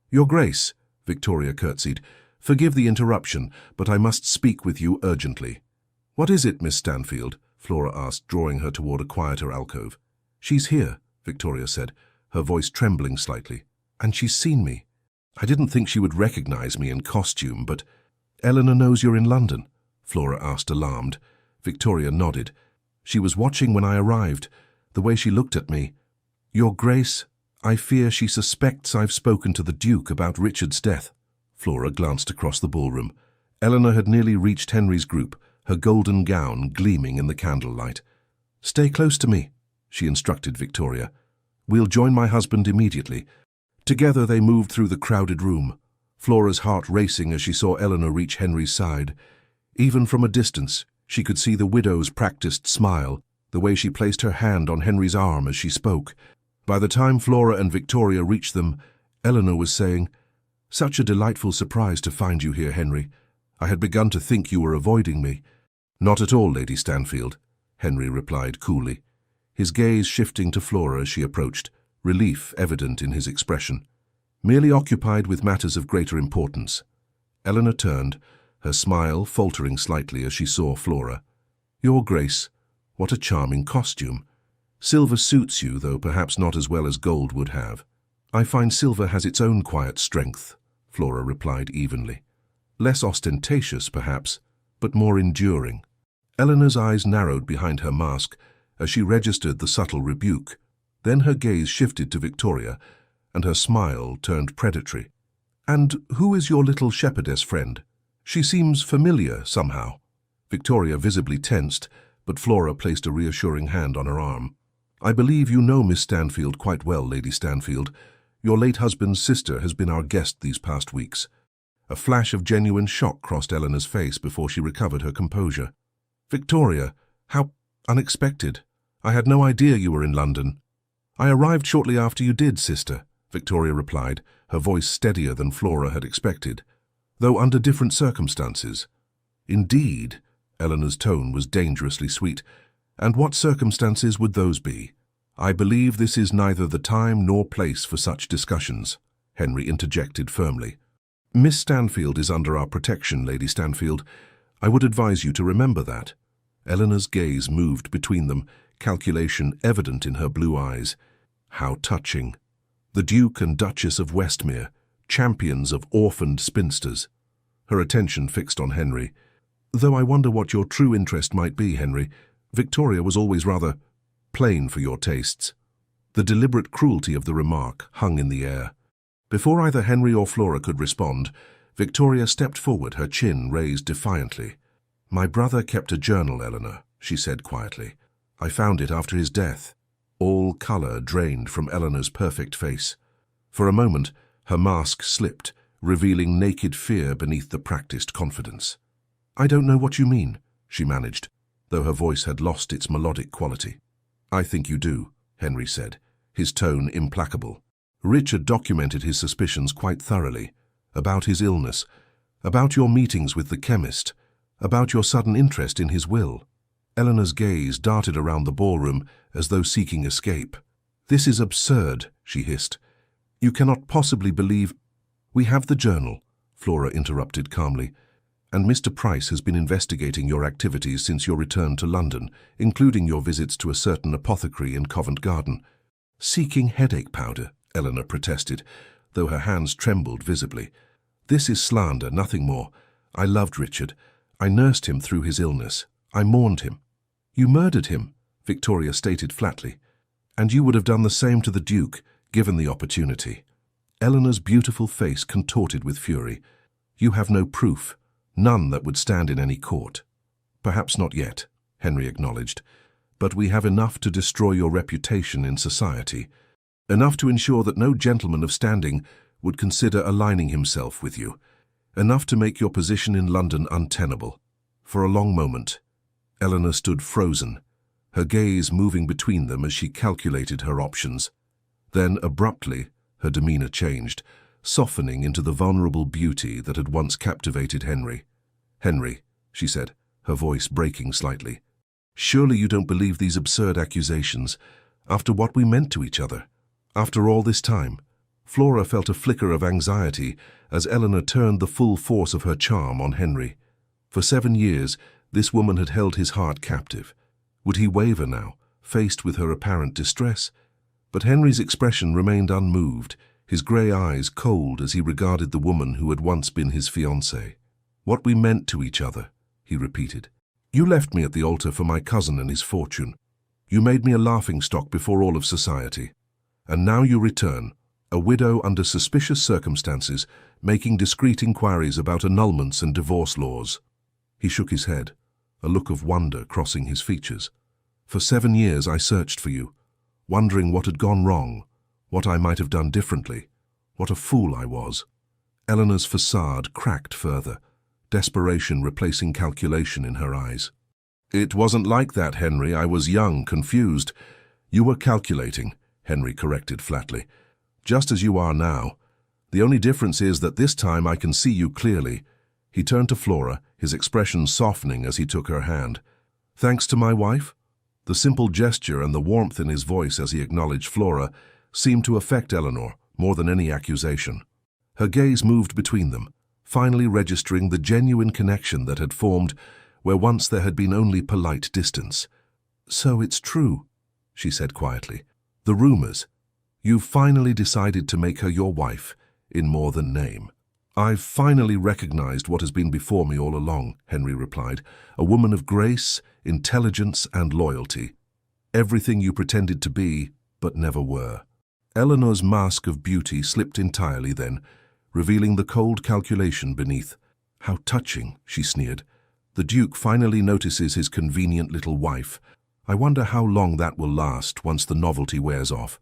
Your Grace, Victoria curtsied, forgive the interruption, but I must speak with you urgently. What is it, Miss Stanfield? Flora asked, drawing her toward a quieter alcove. She's here, Victoria said, her voice trembling slightly. And she's seen me. I didn't think she would recognize me in costume, but... Eleanor knows you're in London? Flora asked, alarmed. Victoria nodded. She was watching when I arrived, the way she looked at me. Your Grace, I fear she suspects I've spoken to the Duke about Richard's death. Flora glanced across the ballroom. Eleanor had nearly reached Henry's group, her golden gown gleaming in the candlelight. Stay close to me, she instructed Victoria. We'll join my husband immediately. Together they moved through the crowded room, Flora's heart racing as she saw Eleanor reach Henry's side. Even from a distance, she could see the widow's practiced smile, the way she placed her hand on Henry's arm as she spoke. By the time Flora and Victoria reached them, Eleanor was saying, Such a delightful surprise to find you here, Henry. I had begun to think you were avoiding me. Not at all, Lady Stanfield, Henry replied coolly, his gaze shifting to Flora as she approached, relief evident in his expression. Merely occupied with matters of greater importance. Eleanor turned, her smile faltering slightly as she saw Flora. Your Grace, what a charming costume. Silver suits you, though perhaps not as well as gold would have. I find silver has its own quiet strength, Flora replied evenly. Less ostentatious, perhaps, but more enduring. Eleanor's eyes narrowed behind her mask as she registered the subtle rebuke. Then her gaze shifted to Victoria, and her smile turned predatory. And who is your little shepherdess friend? She seems familiar somehow. Victoria visibly tensed, but Flora placed a reassuring hand on her arm. I believe you know Miss Stanfield quite well, Lady Stanfield. Your late husband's sister has been our guest these past weeks. A flash of genuine shock crossed Eleanor's face before she recovered her composure. Victoria, how unexpected. I had no idea you were in London. I arrived shortly after you did, sister, Victoria replied, her voice steadier than Flora had expected, though under different circumstances. Indeed, Eleanor's tone was dangerously sweet. And what circumstances would those be? I believe this is neither the time nor place for such discussions, Henry interjected firmly. Miss Stanfield is under our protection, Lady Stanfield. I would advise you to remember that. Eleanor's gaze moved between them, calculation evident in her blue eyes. How touching. The Duke and Duchess of Westmere, champions of orphaned spinsters. Her attention fixed on Henry. Though I wonder what your true interest might be, Henry. Victoria was always rather plain for your tastes. The deliberate cruelty of the remark hung in the air. Before either Henry or Flora could respond, Victoria stepped forward, her chin raised defiantly. My brother kept a journal, Eleanor, she said quietly. I found it after his death. All colour drained from Eleanor's perfect face. For a moment, her mask slipped, revealing naked fear beneath the practiced confidence. I don't know what you mean, she managed, though her voice had lost its melodic quality. I think you do, Henry said, his tone implacable. Richard documented his suspicions quite thoroughly, about his illness, about your meetings with the chemist, about your sudden interest in his will. Eleanor's gaze darted around the ballroom as though seeking escape. This is absurd, she hissed. You cannot possibly believe— We have the journal, Flora interrupted calmly, and Mr. Price has been investigating your activities since your return to London, including your visits to a certain apothecary in Covent Garden. Seeking headache powder, Eleanor protested, though her hands trembled visibly. This is slander, nothing more. I loved Richard. I nursed him through his illness. I mourned him. You murdered him, Victoria stated flatly. And you would have done the same to the Duke, given the opportunity. Eleanor's beautiful face contorted with fury. You have no proof. None that would stand in any court. Perhaps not yet, Henry acknowledged, but we have enough to destroy your reputation in society, enough to ensure that no gentleman of standing would consider aligning himself with you, enough to make your position in London untenable. For a long moment, Eleanor stood frozen, her gaze moving between them as she calculated her options. Then, abruptly, her demeanour changed, softening into the vulnerable beauty that had once captivated Henry. Henry, she said, her voice breaking slightly, surely you don't believe these absurd accusations, after what we meant to each other? After all this time? Flora felt a flicker of anxiety as Eleanor turned the full force of her charm on Henry. For 7 years, this woman had held his heart captive. Would he waver now, faced with her apparent distress? But Henry's expression remained unmoved, his grey eyes cold as he regarded the woman who had once been his fiancée. What we meant to each other, he repeated. You left me at the altar for my cousin and his fortune. You made me a laughingstock before all of society. And now you return, a widow under suspicious circumstances, making discreet inquiries about annulments and divorce laws. He shook his head, a look of wonder crossing his features. For 7 years I searched for you, wondering what had gone wrong, what I might have done differently. What a fool I was. Eleanor's facade cracked further, desperation replacing calculation in her eyes. It wasn't like that, Henry. I was young, confused. You were calculating, Henry corrected flatly. Just as you are now. The only difference is that this time I can see you clearly. He turned to Flora, his expression softening as he took her hand. Thanks to my wife? The simple gesture and the warmth in his voice as he acknowledged Flora seemed to affect Eleanor more than any accusation. Her gaze moved between them, finally registering the genuine connection that had formed where once there had been only polite distance. So it's true. she said quietly. The rumors. You've finally decided to make her your wife, in more than name. I've finally recognized what has been before me all along, Henry replied. A woman of grace, intelligence, and loyalty. Everything you pretended to be, but never were. Eleanor's mask of beauty slipped entirely then, revealing the cold calculation beneath. How touching, she sneered. The Duke finally notices his convenient little wife. I wonder how long that will last once the novelty wears off.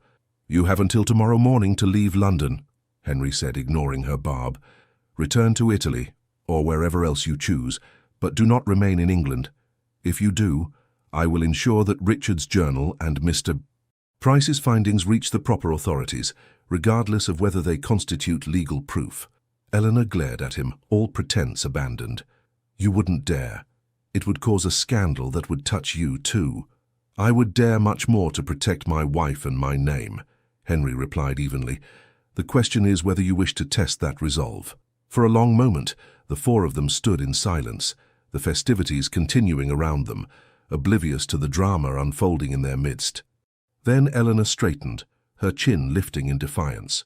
You have until tomorrow morning to leave London, Henry said, ignoring her barb. Return to Italy, or wherever else you choose, but do not remain in England. If you do, I will ensure that Richard's journal and Mr. Price's findings reach the proper authorities, regardless of whether they constitute legal proof. Eleanor glared at him, all pretense abandoned. You wouldn't dare. It would cause a scandal that would touch you too. I would dare much more to protect my wife and my name, Henry replied evenly. The question is whether you wish to test that resolve. For a long moment, the four of them stood in silence, the festivities continuing around them, oblivious to the drama unfolding in their midst. Then Eleanor straightened, her chin lifting in defiance.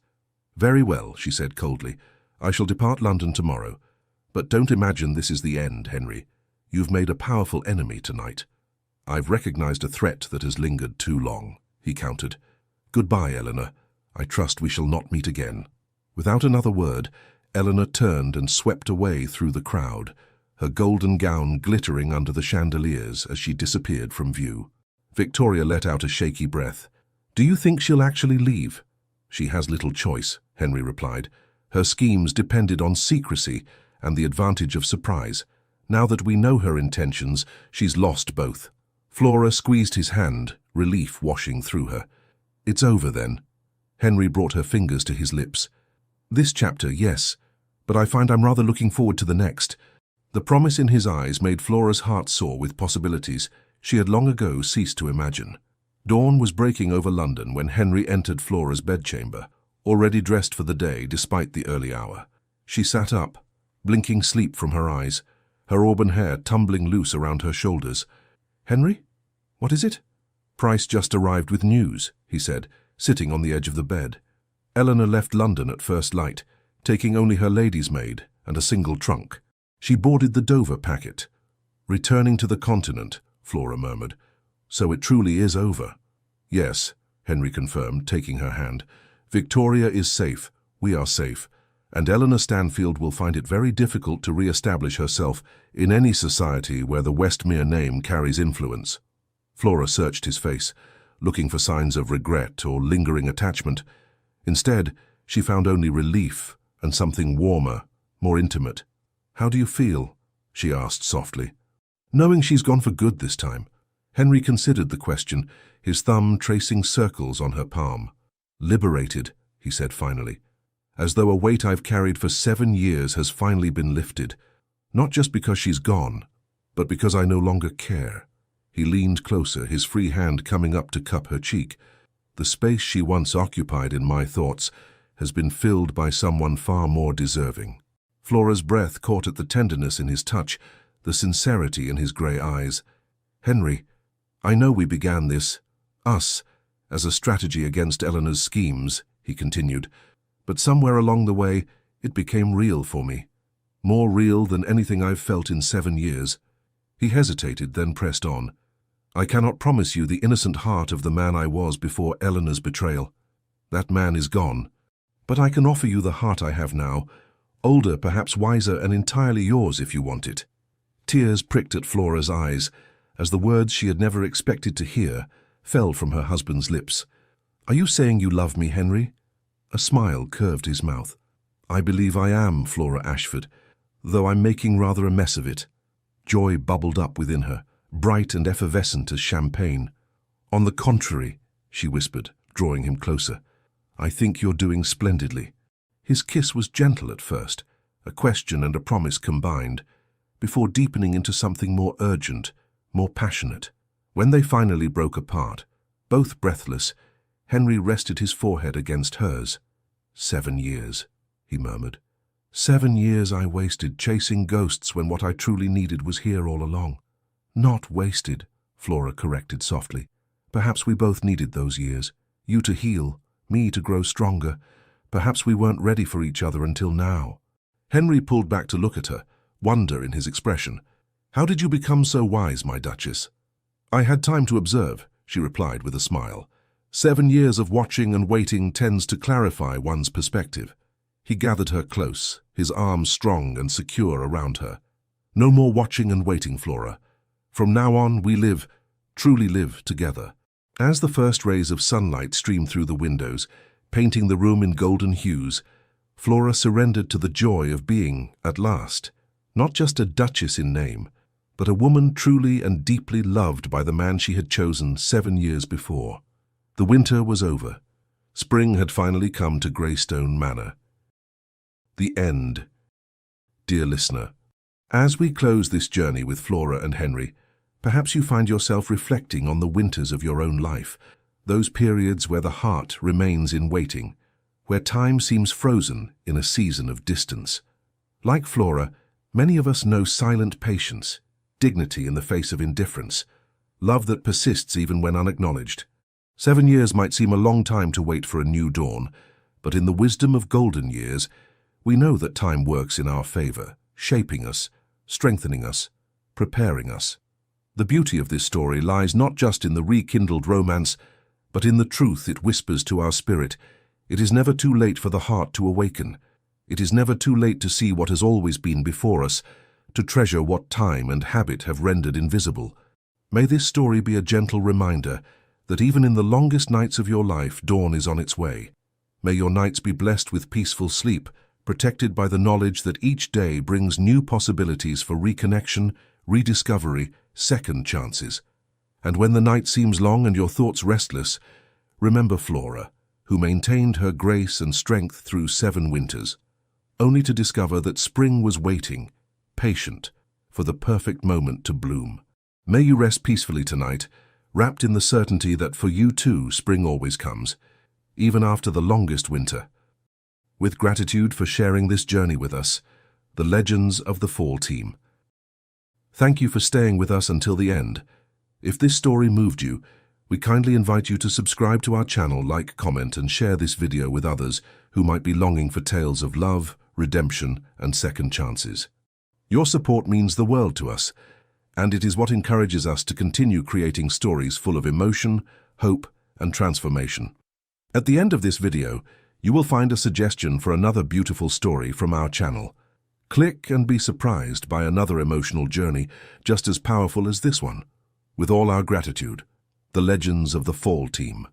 Very well, she said coldly. I shall depart London tomorrow. But don't imagine this is the end, Henry. You've made a powerful enemy tonight. I've recognized a threat that has lingered too long, he countered. Goodbye, Eleanor. I trust we shall not meet again. Without another word, Eleanor turned and swept away through the crowd, her golden gown glittering under the chandeliers as she disappeared from view. Victoria let out a shaky breath. Do you think she'll actually leave? She has little choice, Henry replied. Her schemes depended on secrecy and the advantage of surprise. Now that we know her intentions, she's lost both. Flora squeezed his hand, relief washing through her. It's over then. Henry brought her fingers to his lips. This chapter, yes, but I find I'm rather looking forward to the next. The promise in his eyes made Flora's heart soar with possibilities she had long ago ceased to imagine. Dawn was breaking over London when Henry entered Flora's bedchamber, already dressed for the day despite the early hour. She sat up, blinking sleep from her eyes, her auburn hair tumbling loose around her shoulders. Henry? What is it? Price just arrived with news, he said, sitting on the edge of the bed. Eleanor left London at first light, taking only her lady's maid and a single trunk. She boarded the Dover packet. Returning to the continent, Flora murmured. So it truly is over. Yes, Henry confirmed, taking her hand. Victoria is safe, we are safe, and Eleanor Stanfield will find it very difficult to re-establish herself in any society where the Westmere name carries influence. Flora searched his face, looking for signs of regret or lingering attachment. Instead, she found only relief and something warmer, more intimate. How do you feel? She asked softly. Knowing she's gone for good this time. Henry considered the question, his thumb tracing circles on her palm. Liberated, he said finally, as though a weight I've carried for 7 years has finally been lifted. Not just because she's gone, but because I no longer care. He leaned closer, his free hand coming up to cup her cheek. The space she once occupied in my thoughts has been filled by someone far more deserving. Flora's breath caught at the tenderness in his touch, the sincerity in his grey eyes. Henry, I know we began this, us, as a strategy against Eleanor's schemes, he continued, but somewhere along the way it became real for me. More real than anything I've felt in 7 years. He hesitated, then pressed on. I cannot promise you the innocent heart of the man I was before Eleanor's betrayal. That man is gone. But I can offer you the heart I have now, older, perhaps wiser, and entirely yours if you want it. Tears pricked at Flora's eyes as the words she had never expected to hear fell from her husband's lips. Are you saying you love me, Henry? A smile curved his mouth. I believe I am, Flora Ashford, though I'm making rather a mess of it. Joy bubbled up within her, bright and effervescent as champagne. On the contrary, she whispered, drawing him closer. I think you're doing splendidly. His kiss was gentle at first, a question and a promise combined, before deepening into something more urgent, more passionate. When they finally broke apart, both breathless, Henry rested his forehead against hers. 7 years, he murmured. 7 years I wasted chasing ghosts when what I truly needed was here all along. Not wasted, Flora corrected softly, Perhaps we both needed those years. You to heal, me to grow stronger. Perhaps we weren't ready for each other until now." Henry pulled back to look at her, wonder in his expression. "How did you become so wise, my Duchess?" "I had time to observe," she replied with a smile. 7 years of watching and waiting tends to clarify one's perspective." He gathered her close, his arms strong and secure around her. "No more watching and waiting, Flora. From now on, we live, truly live, together." As the first rays of sunlight streamed through the windows, painting the room in golden hues, Flora surrendered to the joy of being, at last, not just a duchess in name, but a woman truly and deeply loved by the man she had chosen 7 years before. The winter was over. Spring had finally come to Greystone Manor. The end. Dear listener, as we close this journey with Flora and Henry, perhaps you find yourself reflecting on the winters of your own life, those periods where the heart remains in waiting, where time seems frozen in a season of distance. Like Flora, many of us know silent patience, dignity in the face of indifference, love that persists even when unacknowledged. 7 years might seem a long time to wait for a new dawn, but in the wisdom of golden years, we know that time works in our favor, shaping us, strengthening us, preparing us. The beauty of this story lies not just in the rekindled romance, but in the truth it whispers to our spirit. It is never too late for the heart to awaken. It is never too late to see what has always been before us, to treasure what time and habit have rendered invisible. May this story be a gentle reminder that even in the longest nights of your life, dawn is on its way. May your nights be blessed with peaceful sleep, protected by the knowledge that each day brings new possibilities for reconnection, rediscovery, second chances. And when the night seems long and your thoughts restless, remember Flora, who maintained her grace and strength through 7 winters, only to discover that spring was waiting, patient, for the perfect moment to bloom. May you rest peacefully tonight, wrapped in the certainty that for you too spring always comes, even after the longest winter. With gratitude for sharing this journey with us, the Legends of the Fall team. Thank you for staying with us until the end. If this story moved you, we kindly invite you to subscribe to our channel, like, comment, and share this video with others who might be longing for tales of love, redemption, and second chances. Your support means the world to us, and it is what encourages us to continue creating stories full of emotion, hope, and transformation. At the end of this video, you will find a suggestion for another beautiful story from our channel. Click and be surprised by another emotional journey just as powerful as this one. With all our gratitude, the Legends of the Fall team.